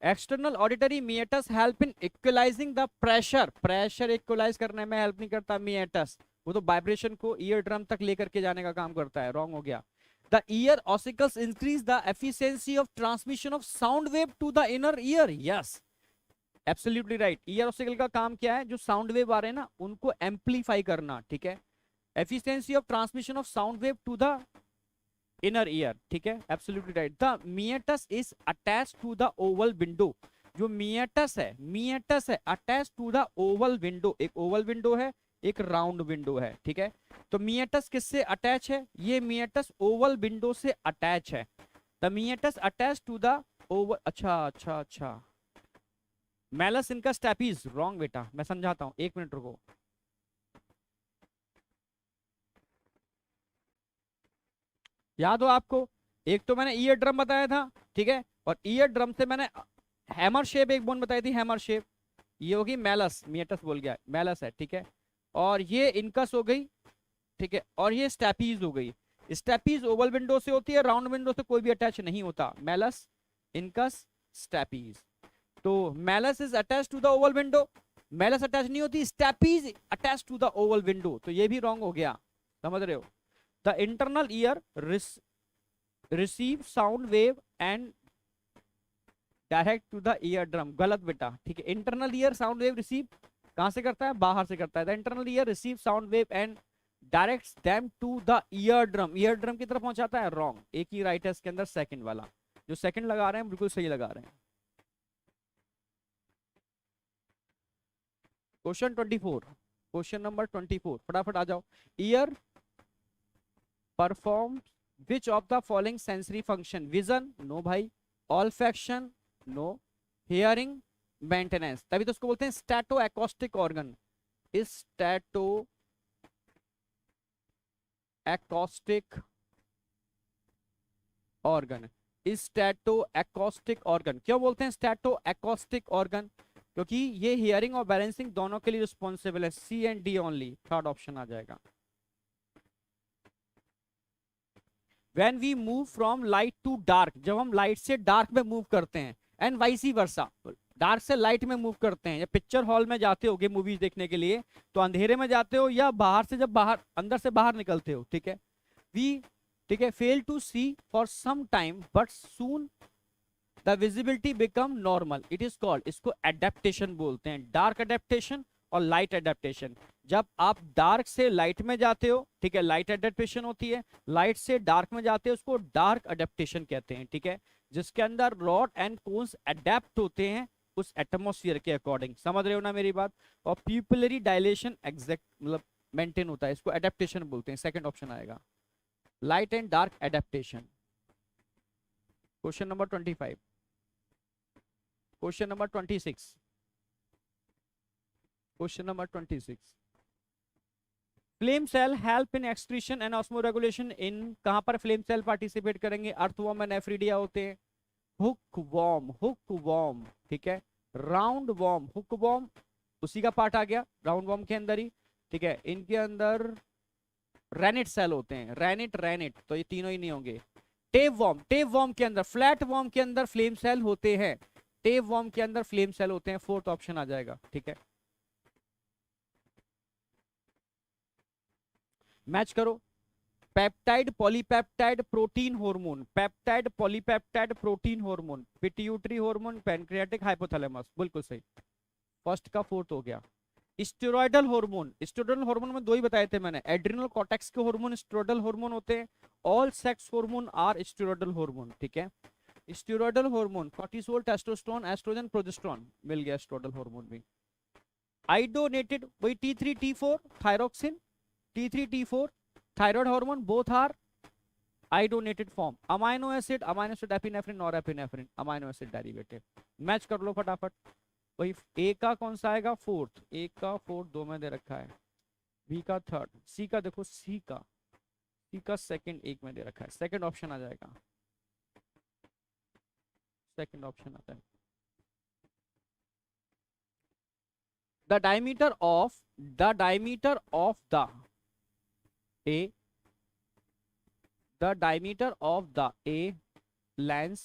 external auditory meatus help in equalizing the pressure equalize करने में help नहीं करता meatus, वो तो वाइब्रेशन को ईयर ड्रम तक लेकर के जाने का काम करता है, रॉन्ग हो गया। The ear ossicles increase the efficiency of transmission of sound wave to the inner ear, yes absolutely right। Year ossicle का काम क्या है, जो साउंड वेव आ रहे हैं ना उनको एम्पलीफाई करना, ठीक है, efficiency of transmission of sound wave to the inner ear, ठीक है, absolutely right. The meatus is attached to the oval window, जो मिएटस है attached to the oval window, एक ओवल विंडो है, एक राउंड विंडो है, ठीक है। तो मिएटस किससे अटैच है, ये मिएटस ओवल विंडो से अटैच है, the meatus attach to the oval, अच्छा मैलस इनका स्टेपीज, रॉन्ग बेटा, मैं समझाता हूं, एक मिनट रुको। याद हो आपको, एक तो मैंने ईयर ड्रम बताया था, ठीक है, और ईयर ड्रम से मैंने हैमर शेप एक बोन बताई थी, हैमर शेप, ये होगी मैलस, मिएटस बोल गया, मैलस है, ठीक है, और ये इनकस हो गई, ठीक है, और ये स्टेपीज हो गई। स्टेपीज ओवल विंडो से होती है, राउंड विंडो से कोई भी अटैच नहीं होता, मैलस इनकस स्टेपीज। तो malleus is attach to the oval window, malleus attach नहीं होती, stapes attach to the oval window, तो ये भी रॉन्ग हो गया, समझ रहे हो। The internal ear receive sound wave and direct to the ear drum, गलत बेटा, ठीक है। Internal ear sound wave receive कहां से करता है, बाहर से करता है। The internal ear receive sound wave and directs them to the ear drum की तरफ पहुंचाता है, रॉन्ग, एक ही राइट है इसके अंदर, सेकंड वाला, जो सेकंड लगा रहे हैं बिल्कुल सही लगा रहे हैं। क्वेश्चन 24, क्वेश्चन नंबर 24, फटाफट आ जाओ। Ear perform which of the following sensory function, vision no भाई, ऑल्फैक्शन नो, हियरिंग, मेंटेनेंस, तभी तो उसको बोलते हैं statoacoustic organ, statoacoustic organ, statoacoustic organ. क्यों बोलते हैं स्टैटो एकॉस्टिक ऑर्गन? क्योंकि ये हियरिंग और बैलेंसिंग दोनों के लिए रिस्पॉन्सिबल है। C and D only, third option आ जाएगा। When we move from light to dark, जब हम लाइट से डार्क में मूव करते हैं, एंड वाइसी वर्सा, डार्क से लाइट में मूव करते हैं, या पिक्चर हॉल में जाते होगे मूवीज देखने के लिए, तो अंधेरे में जाते हो या बाहर से, जब बाहर अंदर से बाहर निकलते हो, ठीक है, वी, ठीक है, fail to see for some time but soon the visibility become normal, it is called, इसको एडेप्टेशन बोलते हैं, डार्क एडेप्टेशन और लाइट एडेप्टेशन। जब आप डार्क से लाइट में जाते हो, ठीक है, लाइट एडेप्टेशन होती है, लाइट से डार्क में जाते हो उसको डार्क एडेप्टेशन कहते हैं, ठीक है, जिसके अंदर रॉड एंड कोन्स एडेप्ट होते हैं उस एटमॉस्फेयर के अकॉर्डिंग। समझ रहे हो ना मेरी बात? और प्यूपिलरी डायलेशन एग्जैक्ट मतलब मेंटेन होता है, इसको एडेप्टेशन बोलते हैं। सेकंड ऑप्शन आएगा, light and dark adaptation. Question number 25, question number 26, question number 26, flame cell help in excretion and osmoregulation in, कहां पर फ्लेम सेल पार्टिसिपेट करेंगे? अर्थवॉर्म एंड एफ्रीडिया होते हैं। हुक वॉर्म, ठीक है, राउंड वॉर्म, हुक वॉर्म उसी का पार्ट आ गया राउंड वॉर्म के अंदर ही, ठीक है, इनके अंदर रेनिट सेल होते हैं, रेनिट, तो ये तीनों ही नहीं होंगे। टेप वॉर्म के अंदर, फ्लैट वॉर्म के अंदर फ्लेम सेल होते हैं, टेप वॉर्म के अंदर फ्लेम सेल होते हैं, फोर्थ ऑप्शन आ जाएगा, ठीक है। मैच करो, peptide polypeptide protein hormone, peptide polypeptide protein hormone, pituitary hormone, pancreatic, hypothalamus, बिल्कुल सही, फर्स्ट का फोर्थ हो गया। स्टेरॉयडल हार्मोन में दो ही बताए थे मैंने, एड्रिनल कॉर्टेक्स के हार्मोन स्टेरॉयडल हार्मोन होते हैं, all sex hormone are steroidal hormone, ठीक है। Steroidal hormone cortisol, testosterone, oestrogen, progesterone, मिल गया स्टेरॉयडल हार्मोन भी। आइडोनेटेड वही T3 T4 thyroxine, T3 T4 thyroid hormone, both are iodinated form. Amino acid epinephrine, norepinephrine, amino acid derivative. Match कर लो फटाफट। वही ए का कौन सा आएगा? फोर्थ, ए का फोर्थ दो में दे रखा है, बी का थर्ड, सी का देखो, सी का सेकंड एक में दे रखा है, सेकंड ऑप्शन आ जाएगा, सेकंड ऑप्शन आता है। The diameter of the A, the diameter of the A lens,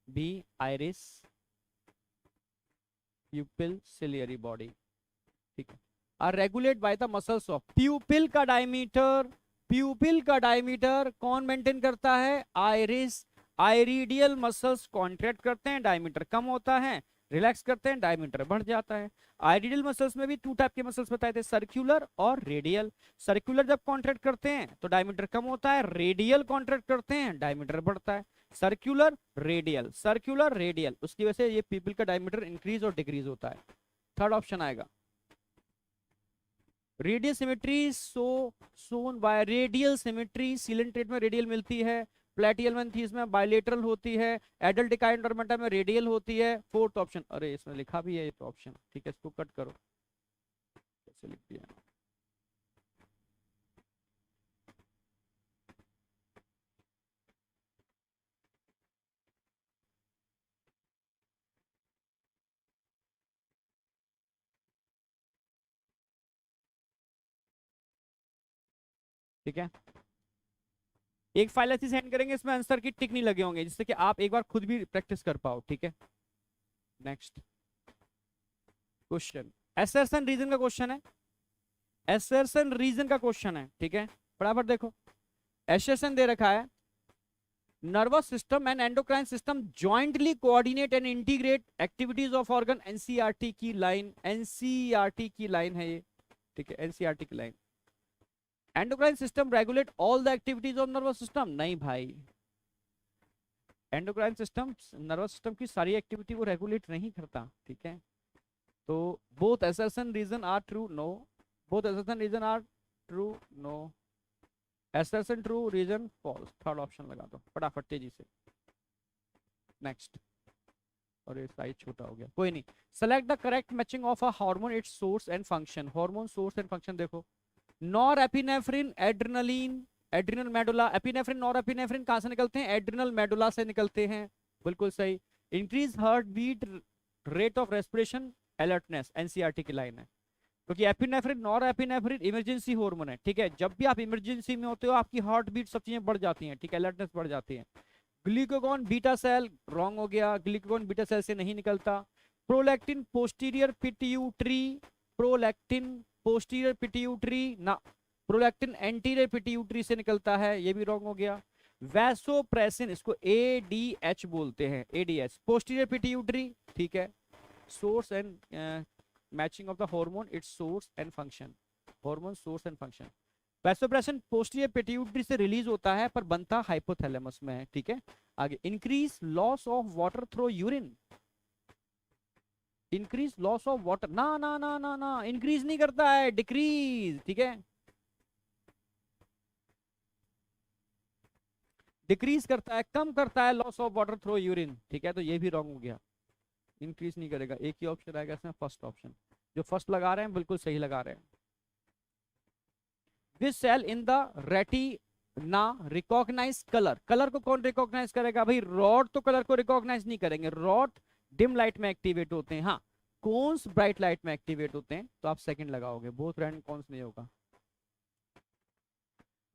B iris, pupil, ciliary body, ठीक है, are regulated by the muscles of, pupil का डायमीटर कौन मेंटेन करता है? आइरिस, आइरिडियल मसल्स कॉन्ट्रैक्ट करते हैं, डायमीटर कम होता है, रिलैक्स करते हैं, डायमीटर बढ़ जाता है। आइडियल मसल्स में भी टू टाइप के मसल्स बताए थे, सर्कुलर और रेडियल। सर्कुलर जब कॉन्ट्रैक्ट करते हैं तो डायमीटर कम होता है, रेडियल कॉन्ट्रैक्ट करते हैं डायमीटर बढ़ता है। सर्कुलर रेडियल, उसकी वजह से ये पीपल का डायमीटर इंक्रीज और डिक्रीज होता है। थर्ड ऑप्शन आएगा। Radial symmetry shown by radial symmetry, coelenterate में रेडियल मिलती है, प्लेटियल में थीस में बायलेटरल होती है, एडल्ट डिकाइन डोरमेंटा में रेडियल होती है। फोर्थ ऑप्शन, अरे इसमें लिखा भी है ये तो ऑप्शन, ठीक है, इसको कट करो, कैसे लिख दिया, ठीक है। एक फाइल ऐसी सेंड करेंगे इसमें आंसर की टिक नहीं लगे होंगे, जिससे कि आप एक बार खुद भी प्रैक्टिस कर पाओ, ठीक है। नेक्स्ट क्वेश्चन, एसर्शन रीजन का क्वेश्चन है, एसर्शन रीजन का क्वेश्चन है, ठीक है, फटाफट देखो। एसर्शन दे रखा है, nervous system and endocrine system jointly coordinate and integrate activities of organ, NCERT की लाइन, एनसीईआरटी की लाइन है ये, ठीक है, एनसीईआरटी की line. Endocrine system regulate all the activities of nervous system, नहीं भाई, एंडोक्राइन सिस्टम नर्वस सिस्टम की सारी एक्टिविटी को रेगुलेट नहीं करता, ठीक है। तो both assertion reason are true, no, both assertion reason are true, no, assertion true, reason false, third option लगा दो फटाफट तेजी से। नेक्स्ट, और ये साइज छोटा हो गया, कोई नहीं। Select the correct matching of a hormone, its source and function. Hormone source and function देखो, nor epinephrine, adrenaline, adrenal medulla. Epinephrine nor epinephrine कहां से निकलते हैं? एड्रिनल मेडुला से निकलते हैं, बिल्कुल सही। Increase heart beat, rate of respiration, alertness, NCERT की लाइन है। क्योंकि epinephrine nor epinephrine emergency hormone है, ठीक है। जब भी आप इमरजेंसी में होते हो आपकी हार्ट बीट सब चीजें बढ़ जाती हैं, ठीक है, अलर्टनेस बढ़ जाती है। ग्लूकागॉन बीटा सेल, रॉन्ग हो गया, ग्लूकागॉन बीटा सेल से नहीं निकलता। Prolactin posterior pituitary, prolactin posterior pituitary ना, प्रोलैक्टिन एंटीरियर पिट्यूटरी से निकलता है, ये भी रॉन्ग हो गया। वैसोप्रेसिन, इसको एडीएच बोलते हैं, एडीएच, पोस्टीरियर पिट्यूटरी, ठीक है। Source and matching of the hormone, its source and function, hormone source and function. Vasopressin posterior pituitary से रिलीज होता है पर बनता हाइपोथैलेमस में है, ठीक है। आगे, increase loss of water through urine, increase loss of water, ना ना ना ना ना, इंक्रीज नहीं करता है, डिक्रीज, ठीक है, डिक्रीज करता है, कम करता है loss of water through urine, ठीक है। तो ये भी रॉन्ग हो गया, इंक्रीज नहीं करेगा। एक ही ऑप्शन आएगा इसमें, फर्स्ट ऑप्शन। जो फर्स्ट लगा रहे हैं बिल्कुल सही लगा रहे हैं। This cell in the retina recognize colour, colour को कौन रिकॉग्नाइज करेगा भाई? रॉड तो कलर को रिकॉग्नाइज नहीं करेंगे, रॉड डिम लाइट में एक्टिवेट होते हैं, हाँ, कोन्स ब्राइट लाइट में एक्टिवेट होते हैं, तो आप सेकंड लगाओगे, बोथ रैंड कौन नहीं होगा।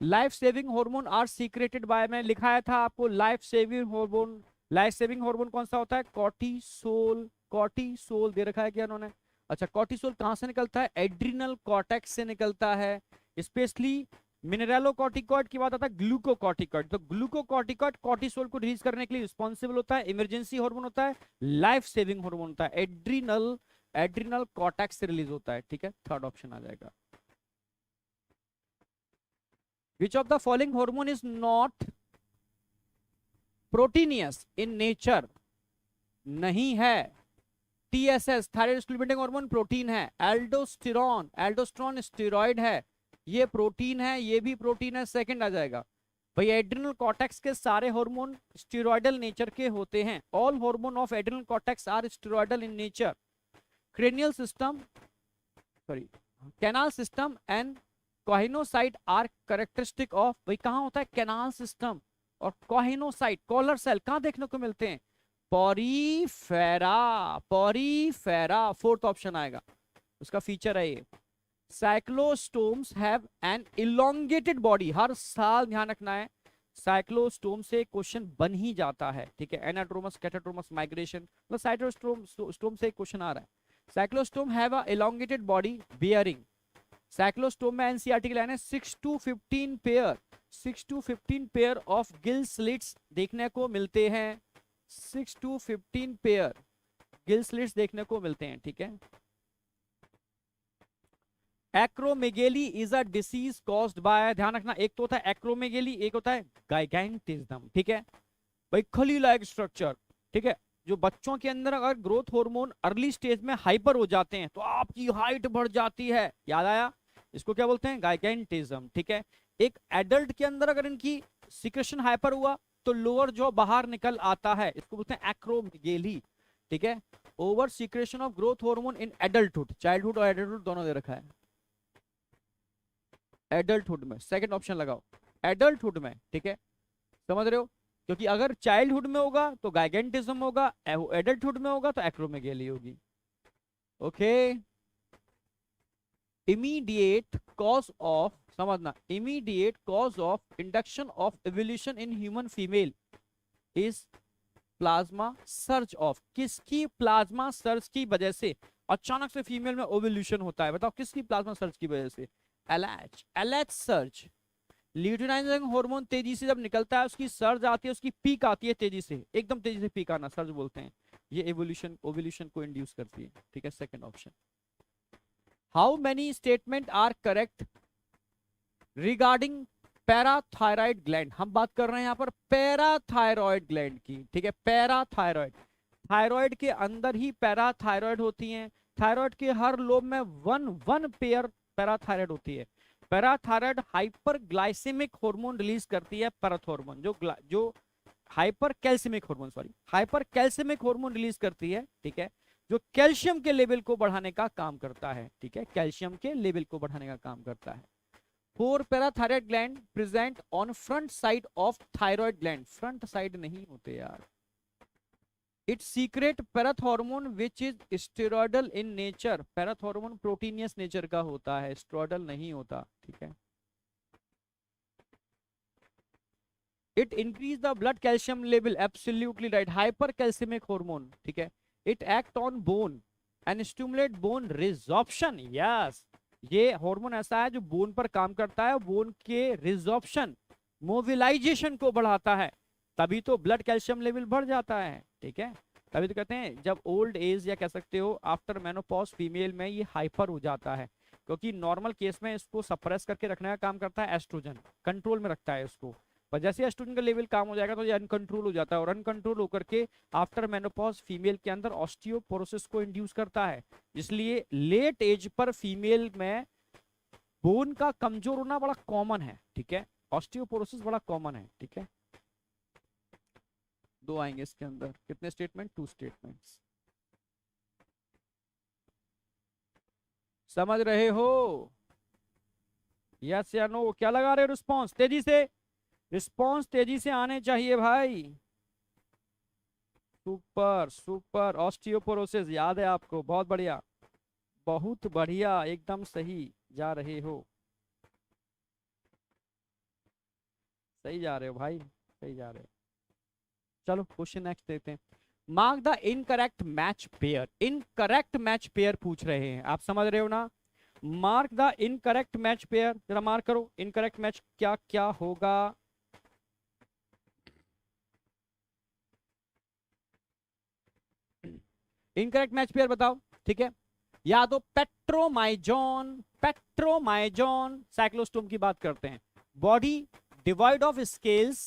Life saving hormone are secreted by, मैं लिखाया था आपको life saving hormone, life saving hormone कौन सा होता है? कॉर्टिसोल, कॉर्टिसोल दे रखा है क्या इन्होंने? अच्छा, कॉर्टिसोल कहां से निकलता है? एड्रिनल कॉर्टेक्स से निकलता है, स्पेशली मिनरलोकॉर्टिकॉइड की बात आता है ग्लूकोकॉर्टिकॉइड, तो ग्लूकोकॉर्टिकॉइड कॉर्टिसोल को रिलीज करने के लिए रिस्पॉन्सिबल होता है, इमरजेंसी हार्मोन होता है, लाइफ सेविंग हार्मोन होता है, एड्रिनल, एड्रिनल कॉर्टेक्स से रिलीज होता है, ठीक है। थर्ड ऑप्शन आ जाएगा। Which of the following hormone is not proteinous in nature? नहीं है। TSS, thyroid stimulating hormone, protein है। एल्डोस्टेरोन, एल्डोस्टेरोन स्टेरॉइड है, ये प्रोटीन है, ये भी प्रोटीन है, सेकंड आ जाएगा। भाई एड्रिनल कॉर्टेक्स के सारे हार्मोन स्टेरॉइडल नेचर के होते हैं, all hormone of adrenal cortex are steroidal in nature. Cranial system, sorry, canal system and choanocyte are characteristic of, भाई कहां होता है कैनाल सिस्टम और कोहिनोसाइट, कॉलर सेल कहां देखने को मिलते हैं? पॉरीफेरा, पॉरीफेरा फोर्थ ऑप्शन आएगा, उसका फीचर है ये। Cyclostomes have an elongated body, हर साल ध्यान रखना है, साइक्लोस्टोम से क्वेश्चन बन ही जाता है, ठीक है। एनाट्रोमस, कैटाट्रोमस, माइग्रेशन, मतलब साइक्लोस्टोम से क्वेश्चन आ रहा है। Cyclostome have a elongated body bearing, cyclostome में एनसीईआरटी की लाइन है 6 to 15 pair, 6 to 15 pair of gill slits देखने को मिलते हैं, 6 to 15 पेयर गिल स्लिट्स देखने को मिलते हैं, ठीक है। Acromegaly is a disease caused by, ध्यान रखना, एक तो होता है एक्रोमेगेली, एक होता है गाइगेंटिज्म, ठीक है भाई, खली लाइक स्ट्रक्चर, ठीक है। जो बच्चों के अंदर अगर ग्रोथ हार्मोन अर्ली स्टेज में हाइपर हो जाते हैं तो आपकी हाइट बढ़ जाती है, याद आया, इसको क्या बोलते हैं? गाइगेंटिज्म, ठीक है। एक एडल्ट के अंदर अगर इनकी सिक्रेशन हाइपर हुआ तो लोअर जो बाहर निकल आता है, इसको बोलते हैं एक्रोमेगेली, ठीक है। Over secretion of growth hormone in adulthood, childhood और एडल्टहुड दोनों दे रखा है, एडल्टहुड में सेकंड ऑप्शन लगाओ, एडल्टहुड में, ठीक है, समझ रहे हो? क्योंकि अगर चाइल्डहुड में होगा तो गाइगेंटिज्म होगा, एडल्टहुड में होगा तो एक्रोमेगेली होगी, ओके। इमीडिएट कॉज ऑफ, समझना, immediate cause of induction of evolution in human female is plasma surge of, किसकी प्लाज्मा सर्ज की वजह से अचानक से फीमेल में ओवल्यूशन होता है? बताओ किसकी प्लाज्मा सर्ज की वजह से? LH, LH surge, luteinizing hormone तेजी से जब निकलता है उसकी सर्ज आती है, उसकी पीक आती है तेजी से, एकदम तेजी से पीक आना सर्ज बोलते हैं, ये एवोल्यूशन, ओवल्यूशन को इंड्यूस करती है, ठीक है, second option. How many statement are correct regarding parathyroid gland, हम बात कर रहे हैं यहाँ पर पैराथायरॉयड ग्लैंड की, ठीक है, पैराथायरॉयड, थायराइड के अंदर ही पैराथायरॉयड होती हैं, थायराइड के हर लोब में वन पेयर पैराथायरॉयड होती है। पैराथायराइड हाइपरग्लाइसेमिक हार्मोन रिलीज करती है, पैराथॉर्मोन जो hyper calcaemic hormone, sorry hyper calcaemic hormone release करती है, ठीक है, जो कैल्शियम के लेवल को बढ़ाने का काम करता है, ठीक है, कैल्शियम के लेवल को बढ़ाने का काम करता है। 4 parathyroid gland present on front side of thyroid gland, front side नहीं होते यार। It secret parathormone which is steroidal in nature, parathormone proteinaceous nature का होता है, स्टेरॉयडल नहीं होता, ठीक है। It increase the blood calcium level, absolutely right, hyper calcaemic hormone, ठीक है। It act on bone and stimulate bone resorption, yes, ये हार्मोन ऐसा है जो बोन पर काम करता है, बोन के रिजॉर्प्शन मोबिलाइजेशन को बढ़ाता है, तभी तो ब्लड कैल्शियम लेवल बढ़ जाता है, ठीक है। तभी तो कहते हैं जब ओल्ड एज या कह सकते हो आफ्टर मेनोपॉज फीमेल में ये हाइपर हो जाता है, क्योंकि नॉर्मल केस में इसको सप्रेस करके रखने का काम करता है एस्ट्रोजन, कंट्रोल में रखता है इसको, पर जैसे एस्ट्रोजन का लेवल कम हो जाएगा तो ये अनकंट्रोल हो जाता है, और अनकंट्रोल होकर के आफ्टर मेनोपॉज फीमेल के अंदर ऑस्टियोपोरोसिस को इंड्यूस करता है। इसलिए लेट एज पर फीमेल में बोन का कमजोर होना बड़ा कॉमन है, ठीक है, ऑस्टियोपोरोसिस बड़ा कॉमन है, ठीक है। 2 आएंगे इसके अंदर, कितने स्टेटमेंट, 2 स्टेटमेंट्स, समझ रहे हो, यस या नो, क्या लगा रहे हो रिस्पॉन्स, तेजी से रिस्पॉन्स तेजी से आने चाहिए भाई, सुपर सुपर, ऑस्टियोपोरोसिस याद है आपको, बहुत बढ़िया, बहुत बढ़िया, एकदम सही जा रहे हो, सही जा रहे हो भाई, सही जा रहे हो। चलो क्वेश्चन नेक्स्ट देते हैं। Mark the incorrect match pair, incorrect match pair पूछ रहे हैं, आप समझ रहे हो ना, mark the incorrect match pair, जरा मार्क करो इनकरेक्ट मैच क्या क्या होगा। इनकरेक्ट मैच पेयर बताओ, ठीक है, या तो पेट्रोमाइजोन, पेट्रोमाइजोन साइक्लोस्टोम की बात करते हैं, body divide of scales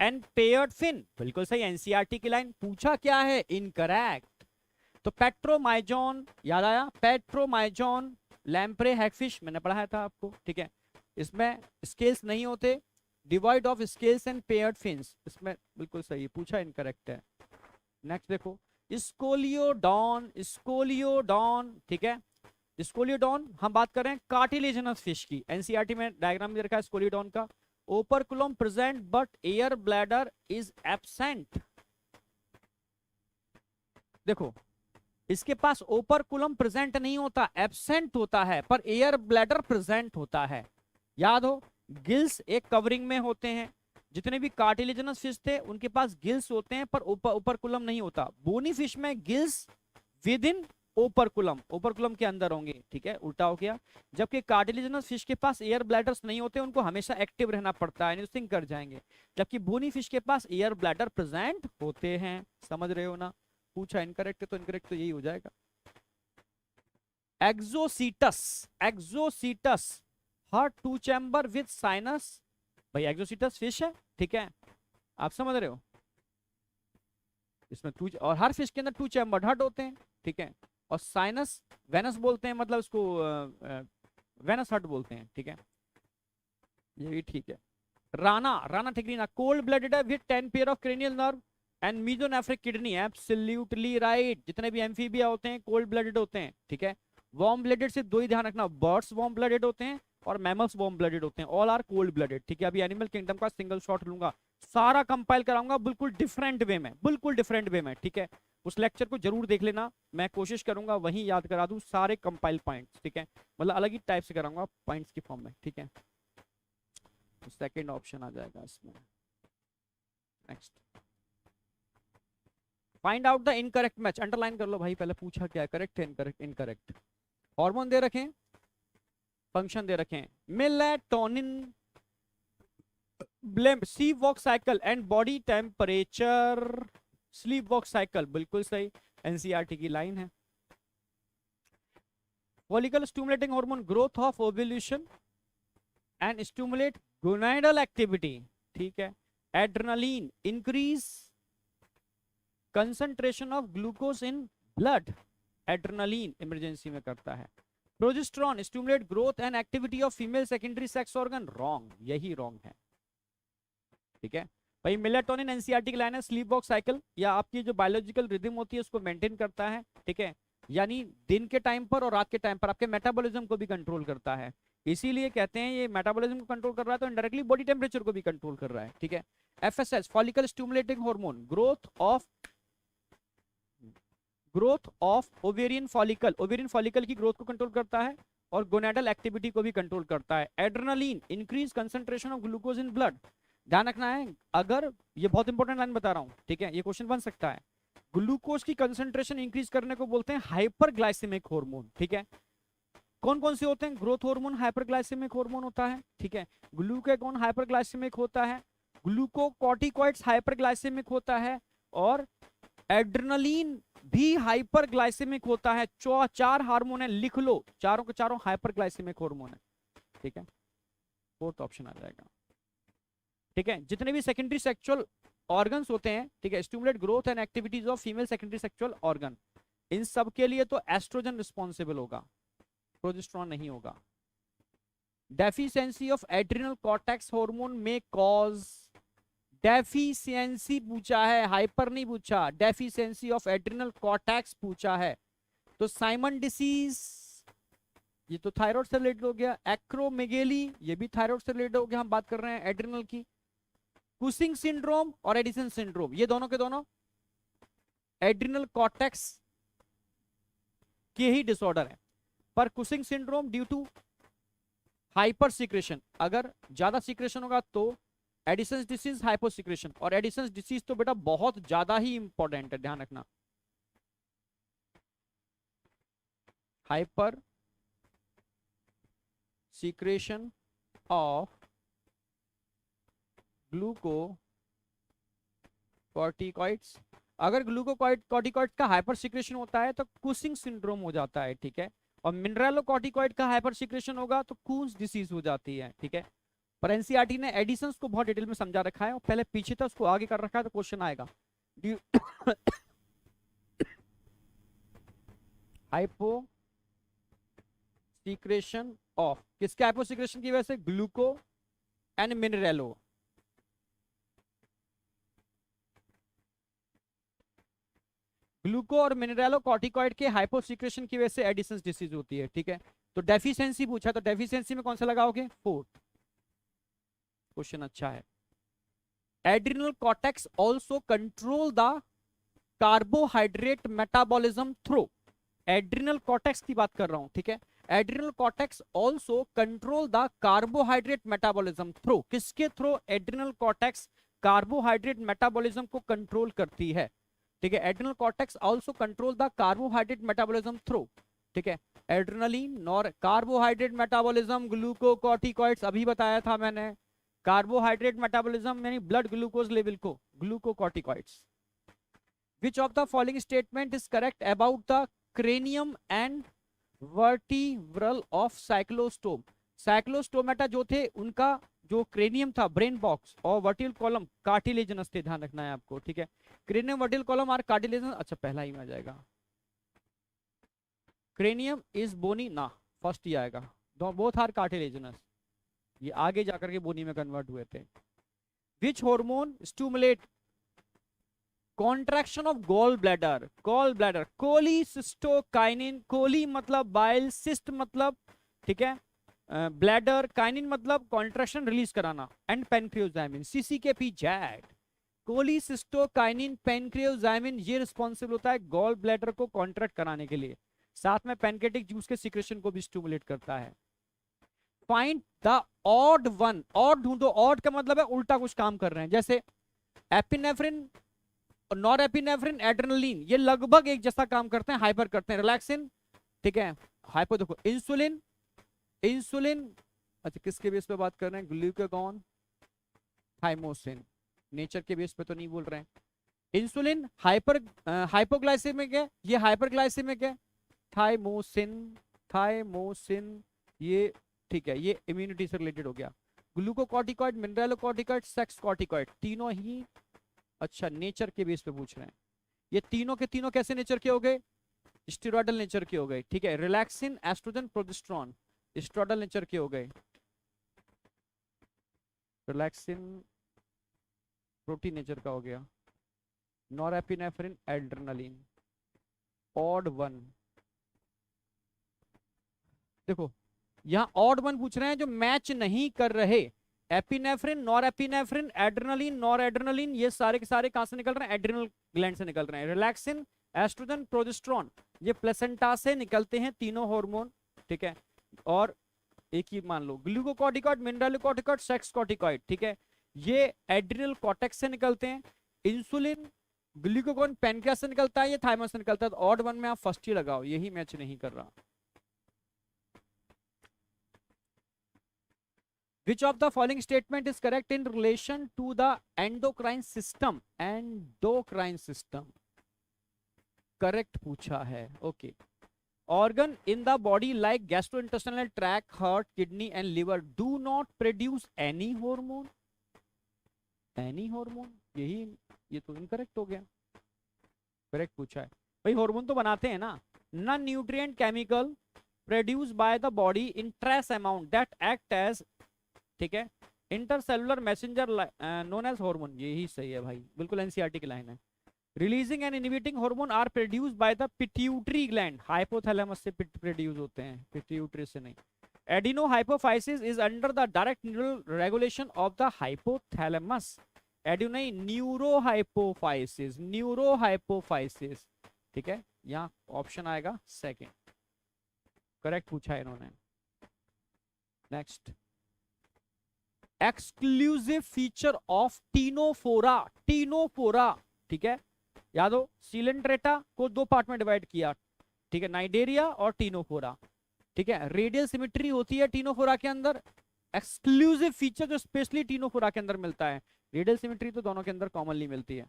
and paired fin, बिल्कुल सही, एनसीईआरटी की लाइन, पूछा क्या है, इनकरेक्ट, तो पेट्रोमाइजोन याद आया, पेट्रोमाइजोन लैम्प्रे हैगफिश मैंने पढ़ाया था आपको, ठीक है, इसमें स्केल्स नहीं होते, divide of scales and paired fins, इसमें बिल्कुल सही, पूछा इनकरेक्ट है। नेक्स्ट देखो, स्कोलियोडॉन, स्कोलियोडॉन, ठीक है, स्कोलियोडॉन हम बात कर रहे हैं कार्टिलेजिनस फिश की, एनसीईआरटी में डायग्राम दे रखा है स्कोलियोडॉन का, operculum present but air bladder is absent, देखो इसके पास ओपरकुलम प्रेजेंट नहीं होता, एब्सेंट होता है, पर एयर ब्लैडर प्रेजेंट होता है, याद हो, गिल्स एक कवरिंग में होते हैं, जितने भी कार्टिलेजिनस फिश थे उनके पास गिल्स होते हैं पर ओपरकुलम नहीं होता, बोनी फिश में gills with in operculum, operculum के अंदर होंगे, ठीक है, उल्टा हो गया, जबकि कार्टिलेजिनस फिश के पास एयर ब्लैडर्स नहीं होते, उनको हमेशा एक्टिव रहना पड़ता है, नहीं तो सिंक कर जाएंगे, जबकि बोनी फिश के पास एयर ब्लैडर प्रेजेंट होते हैं, समझ रहे हो ना, पूछा इनकरेक्ट है तो इनकरेक्ट तो यही हो जाएगा। एक्सोसीटस, एक्सोसीटस हर 2 चैम्बर विद साइनस, भाई एक्सोसीटस फिश है, ठीक है, आप समझ रहे हो, इसमें 2 और हर फिश के अंदर 2 चैम्बर हर्ट होते हैं, ठीक है, और साइनस वेनस बोलते हैं, मतलब इसको वेनस हर्ट बोलते हैं, ठीक है, ये भी ठीक है। राना, राना ठिकरीना, कोल्ड ब्लडेड है with 10 pair of cranial nerve and mesonephric kidney, absolutely right, जितने भी एम्फीबिया होते हैं कोल्ड ब्लडेड होते हैं, ठीक है, वार्म ब्लडेड से 2 ही ध्यान रखना, बर्ड्स वार्म ब्लडेड होते हैं और मैमल्स वार्म ब्लडेड होते हैं, ऑल आर कोल्ड ब्लडेड, ठीक है। अभी एनिमल किंगडम का सिंगल शॉट लूंगा, सारा कंपाइल कराऊंगा बिल्कुल डिफरेंट वे में, बिल्कुल डिफरेंट वे में, ठीक है, उस लेक्चर को जरूर देख लेना, मैं कोशिश करूंगा वहीं याद करा दूं सारे कंपाइल पॉइंट्स, ठीक है, मतलब अलग ही टाइप से कराऊंगा पॉइंट्स की फॉर्म में, ठीक है, तो सेकंड ऑप्शन आ जाएगा इसमें। Next, find out the incorrect match, underline कर लो भाई, पहले पूछा क्या है, करेक्ट है इनकरेक्ट, इनकरेक्ट, हार्मोन दे रखे, फंक्शन दे रखे, melatonin, blame, sleep walk cycle and body temperature, sleep walk cycle बिल्कुल सही, एनसीईआरटी की लाइन है। Follicle stimulating hormone growth of ovulation and stimulate gonadal activity, ठीक है। Adrenaline increase concentration of glucose in blood, adrenaline emergency में करता है। Progesterone stimulate growth and activity of female secondary sex organ, wrong, यही wrong है, ठीक है भाई। मेलाटोनिन एनसीईआरटी की लाइन है, स्लीप वॉक साइकिल या आपकी जो बायोलॉजिकल रिदम होती है उसको मेंटेन करता है, ठीक है, यानी दिन के टाइम पर और रात के टाइम पर आपके मेटाबॉलिज्म को भी कंट्रोल करता है, इसीलिए कहते हैं ये मेटाबॉलिज्म को कंट्रोल कर रहा है तो इनडायरेक्टली बॉडी टेम्परेचर को भी कंट्रोल कर रहा है, ठीक है। FSH follicle stimulating hormone, growth of ovarian follicle, ovarian follicle की ग्रोथ को कंट्रोल करता है और गोनेडल एक्टिविटी को भी कंट्रोल करता है। Adrenaline increase concentration of glucose in blood, ध्यान रखना है, अगर ये बहुत इंपॉर्टेंट लाइन बता रहा हूं, ठीक है, ये क्वेश्चन बन सकता है। ग्लूकोज की कंसंट्रेशन इंक्रीज करने को बोलते हैं हाइपरग्लाइसेमिक हार्मोन, ठीक है। कौन कौन से होते हैं? ग्रोथ हार्मोन हाइपरग्लाइसेमिक हार्मोन होता है, ठीक है। ग्लूकागॉन हाइपरग्लाइसेमिक होता है, ग्लूकोकॉर्टिकॉइड्स हाइपरग्लाइसेमिक होता है और एड्रेनालिन भी हाइपरग्लाइसेमिक होता है। चार हार्मोन है, लिख लो, चारों के चारों हाइपरग्लाइसेमिक हार्मोन है, ठीक है, फोर्थ ऑप्शन आ जाएगा, ठीक है। जितने भी सेकेंडरी सेक्सुअल ऑर्गन्स होते हैं, ठीक है, stimulate growth and activities of female secondary sexual organ, इन सब के लिए तो एस्ट्रोजन रिस्पॉन्सिबल होगा, प्रोजेस्टेरॉन नहीं होगा। Deficiency of adrenal cortex hormone में कॉज, डेफिशिएंसी पूछा है, हाइपर नहीं पूछा, डेफिशिएंसी ऑफ एड्रिनल कॉर्टेक्स पूछा है, तो साइमन डिसीज ये तो थायराइड से रिलेटेड हो गया, एक्रोमेगेली ये भी थायराइड से रिलेटेड हो गया, हम बात कर रहे हैं एड्रिनल की। कुसिंग सिंड्रोम और एडिसन सिंड्रोम ये दोनों के दोनों एड्रिनल कॉर्टेक्स के ही डिसऑर्डर है, पर Cushing syndrome due to hyper secretion, अगर ज्यादा सिक्रेशन होगा तो एडिसन्स डिसीज, हाइपर सिक्रेशन, और एडिसन्स डिसीज तो बेटा बहुत ज्यादा ही इंपॉर्टेंट है, ध्यान रखना, हाइपर सिक्रेशन ऑफ ग्लूकोकॉर्टिकॉइड्स, अगर ग्लूकोकॉर्टिकॉइड का हाइपर सिक्रेशन होता है तो कुसिंग सिंड्रोम हो जाता है, ठीक है, और मिनरलोकॉर्टिकॉइड का हाइपर सिक्रेशन होगा तो कून्स डिसीज हो जाती है, ठीक है। पर एनसीईआरटी ने एडिशंस को बहुत डिटेल में समझा रखा है और पहले पीछे था उसको आगे कर रखा है, तो क्वेश्चन आएगा हाइपो सिक्रेशन ऑफ, किसके हाइपो सिक्रेशन की वजह से? ग्लूको एंड मिनरेलो, ग्लूको और मिनरेलो कॉर्टिकॉइड के हाइपोसिक्रेशन की वजह से एडिसन्स डिसीज होती है, ठीक है। तो डेफिशिएंसी पूछा, तो डेफिशिएंसी में कौन सा लगाओगे? फोर्थ, क्वेश्चन अच्छा है। Adrenal cortex also control the carbohydrate metabolism through, adrenal cortex की बात कर रहा हूं, ठीक है। Adrenal cortex also control the carbohydrate metabolism through, किसके थ्रू? एड्रिनल कॉर्टेक्स कार्बोहाइड्रेट मेटाबॉलिज्म को कंट्रोल करती है, ठीक है। Adrenal cortex also control the carbohydrate metabolism through, ठीक है। एड्रेनालिन और कार्बोहाइड्रेट मेटाबॉलिज्म, ग्लूकोकॉर्टिकॉइड्स अभी बताया था मैंने, कार्बोहाइड्रेट मेटाबॉलिज्म यानी ब्लड ग्लूकोज लेवल को glucocorticoids. Which of the following statement is correct about the cranium and vertebral of cyclostome? Cyclostomata जो थे उनका जो क्रेनियम था ब्रेन बॉक्स और वर्टिकल कॉलम कार्टिलेजनस थे, ध्यान रखना है आपको, ठीक है। Cranium vertical column are cartilaginous, अच्छा पहला ही में आ जाएगा, क्रेनियम इज बोनी ना, फर्स्ट ही आएगा, बोथ आर कार्टिलेजनस, ये आगे जाकर के बोनी में कन्वर्ट हुए थे। Which hormone stimulate contraction of gall bladder? Gall bladder cholecystokinin, chole मतलब बाइल, सिस्ट मतलब, ठीक है, ब्लैडर, काइनिन मतलब कॉन्ट्रैक्शन रिलीज कराना, and pancreozymin, CCK-PJAD, cholecystokinin, pancreozymin, ये रिस्पॉन्सिबल होता है गॉल ब्लैडर को कॉन्ट्रैक्ट कराने के लिए, साथ में पैनकेटिक जूस के सिक्रेशन को भी स्टिमुलेट करता है। Find the odd one, odd ढूंढो, ऑड का मतलब है उल्टा कुछ काम कर रहे हैं, जैसे एपिनेफ्रिन, नॉरएपिनेफ्रिन, एड्रेनालिन, ये लगभग एक जैसा काम करते हैं, हाइपर करते हैं, रिलैक्सिन, ठीक है, हाइपर देखो, इंसुलिन, इंसुलिन, अच्छा किसके बेस पे बात कर रहे हैं? ग्लूकागॉन, थाइमोसिन, नेचर के बेस पे तो नहीं बोल रहे हैं। इंसुलिन हाइपोग्लाइसेमिक है, ये हाइपरग्लाइसेमिक है, थाइमोसिन, थाइमोसिन ये, ठीक है, ये इम्यूनिटी से रिलेटेड हो गया। ग्लूकोकॉर्टिकॉइड, मिनरलोकॉर्टिकॉइड, सेक्स कॉर्टिकॉइड, तीनों ही अच्छा नेचर के बेस पे पूछ रहे हैं। ये तीनों के तीनों कैसे नेचर के हो गए? स्टेरॉयडल नेचर के हो गए, ठीक है। Relaxin, oestrogen, progesterone steroidal nature के हो गए। रिलैक्सिन प्रोटीन नेचर का हो गया। Norepinephrine, adrenaline, odd one. देखो यहाँ ऑड वन पूछ रहे हैं जो मैच नहीं कर रहे। एपिनेफ्रिन, नॉरएपिनेफ्रिन, एड्रेनालिन, नॉरएड्रेनालिन, ये सारे के सारे कहां से निकल रहे हैं? एड्रिनल ग्लैंड से निकल रहे हैं। रिलैक्सिन, एस्ट्रोजन, प्रोजेस्टेरॉन, ये प्लेसेंटा से निकलते हैं तीनों हार्मोन, ठीक है। और एक ही मान लो, ग्लूकोकॉर्टिकॉइड, मिनरलोकॉर्टिकॉइड, सेक्स कॉर्टिकॉइड, ठीक है, ये एड्रिनल कॉर्टेक्स से निकलते हैं। इंसुलिन, ग्लूकागॉन पैनक्रियास से निकलता है, ये थाइमस से निकलता है। तो ऑड वन में आप फर्स्ट ही लगाओ, यही मैच नहीं कर रहा। Which of the following statement is correct in relation to the endocrine system? Endocrine system correct पूछा है, okay. Organ in the body like gastrointestinal tract, heart, kidney and liver do not produce any hormone. Any hormone, यही, ये तो incorrect हो गया। Correct पूछा है भाई, हार्मोन तो बनाते हैं ना। Non nutrient chemical produce by the body in trace amount that act as, ठीक है, intercellular messenger known as hormone, यही सही है भाई, बिल्कुल एनसीईआरटी की लाइन है। Releasing and inhibiting hormone are produced by the pituitary gland, hypothalamus से प्रोड्यूस होते हैं, पिट्यूटरी से नहीं। Adenohypophysis is under the direct regulation of the hypothalamus. Adeno नहीं, न्यूरोहाइपोफाइसिस, न्यूरोहाइपोफाइसिस, ठीक है, यहाँ ऑप्शन आएगा सेकंड, करेक्ट पूछा है इन्होंने। Next, exclusive feature of Ctenophora, Ctenophora, ठीक है, याद हो, सिलेंट्रेटा को दो पार्ट में डिवाइड किया, ठीक है, नाइडेरिया और टीनोफोरा, ठीक है। रेडियल सिमेट्री होती है टीनोफोरा के अंदर। एक्सक्लूसिव फीचर जो स्पेशली टीनोफोरा के अंदर मिलता है, रेडियल सिमेट्री तो दोनों के अंदर कॉमनली मिलती है,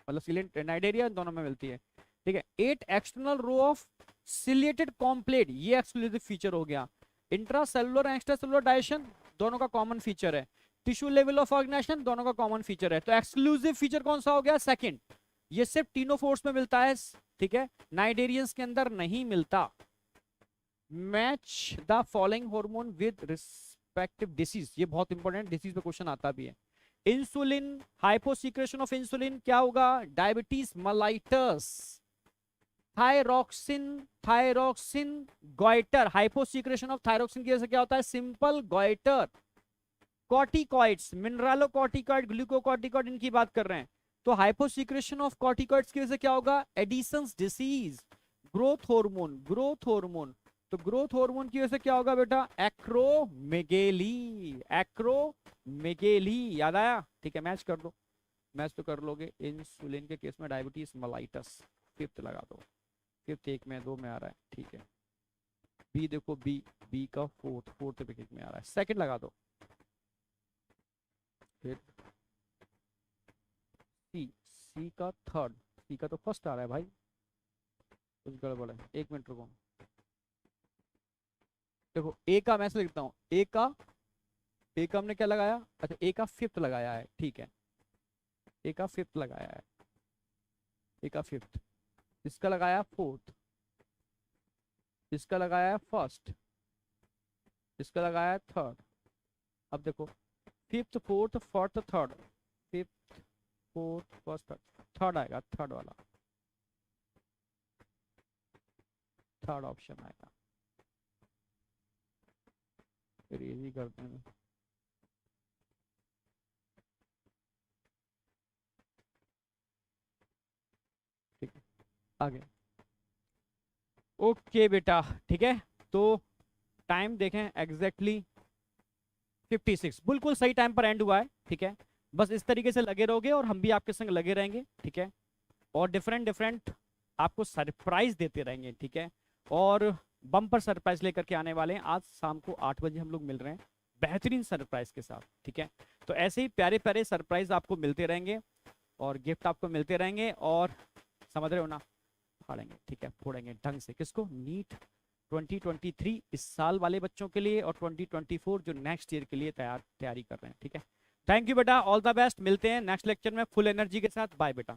मतलब नाइडेरिया दोनों में मिलती है, ठीक है। 8 external row of ciliated comb plate, ये एक्सक्लूसिव फीचर हो गया। इंट्रासेलुलर एंड एक्स्ट्रासेलुलर डाइजेशन दोनों का कॉमन फीचर है। टिश्यू लेवल ऑफ ऑर्गेनाइजेशन दोनों का कॉमन फीचर है। तो एक्सक्लूसिव फीचर कौन सा हो गया? सेकंड। ये सिर्फ टीनोफोर्स में मिलता है, ठीक है, नाइडेरियंस के अंदर नहीं मिलता। Match the following hormone with respective disease, ये बहुत इंपॉर्टेंट, डिसीज पे क्वेश्चन आता भी है। इंसुलिन, हाइपोसीक्रेशन ऑफ इंसुलिन क्या होगा? Diabetes mellitus. Thyroxine, thyroxine goitre, hyposecretion of thyroxine की वजह से क्या होता है? Simple goitre. Corticoids, mineralocorticoid, glucocorticoid, इनकी बात कर रहे हैं, तो हाइपोसीक्रेशन ऑफ कॉर्टिकॉइड्स की वजह से क्या होगा? Edison's disease. Growth hormone, growth hormone, तो ग्रोथ हार्मोन की वजह से क्या होगा बेटा? एक्रोमेगेली, एक्रोमेगेली, याद आया? ठीक है, मैच कर दो, मैच तो कर लोगे। इंसुलिन के केस में डायबिटीज मेलाइटस, फिफ्थ लगा दो, फिफ्थ एक में दो में आ रहा है, ठीक है। बी देखो, बी, बी का फोर्थ, फोर्थ पे एक में आ रहा है, सेकंड लगा दो। फिर सी, सी का थर्ड, सी का तो फर्स्ट आ रहा है भाई, कुछ गड़बड़ है, एक मिनट रुको। देखो ए का मैं लिखता हूँ, ए का हमने क्या लगाया? अच्छा, ए का फिफ्थ लगाया है, ठीक है, ए का फिफ्थ लगाया है, ए का फिफ्थ, इसका लगाया फोर्थ, इसका लगाया फर्स्ट, इसका लगाया थर्ड। अब देखो, fifth, fourth, fourth, third, fifth, fourth, first, third, third आएगा, थर्ड वाला, थर्ड ऑप्शन आएगा। फिर इजी करते हैं, ठीक है, आगे। ओके बेटा, ठीक है, तो टाइम देखें एग्जैक्टली 56, बिल्कुल सही टाइम पर एंड हुआ है, ठीक है। बस इस तरीके से लगे रहोगे और हम भी आपके संग लगे रहेंगे, ठीक है, और डिफरेंट डिफरेंट आपको सरप्राइज देते रहेंगे, ठीक है, और बम्पर सरप्राइज लेकर के आने वाले हैं। आज शाम को 8 बजे हम लोग मिल रहे हैं बेहतरीन सरप्राइज के साथ, ठीक है। तो ऐसे ही प्यारे प्यारे सरप्राइज आपको मिलते रहेंगे और गिफ्ट आपको मिलते रहेंगे, और समझ रहे हो ना, फाड़ेंगे, ठीक है, फोड़ेंगे ढंग से। किसको? नीट 2023 इस साल वाले बच्चों के लिए, और 2024 जो नेक्स्ट ईयर के लिए तैयारी कर रहे हैं, ठीक है। थैंक यू बेटा, ऑल द बेस्ट, मिलते हैं नेक्स्ट लेक्चर में फुल एनर्जी के साथ। बाय बेटा।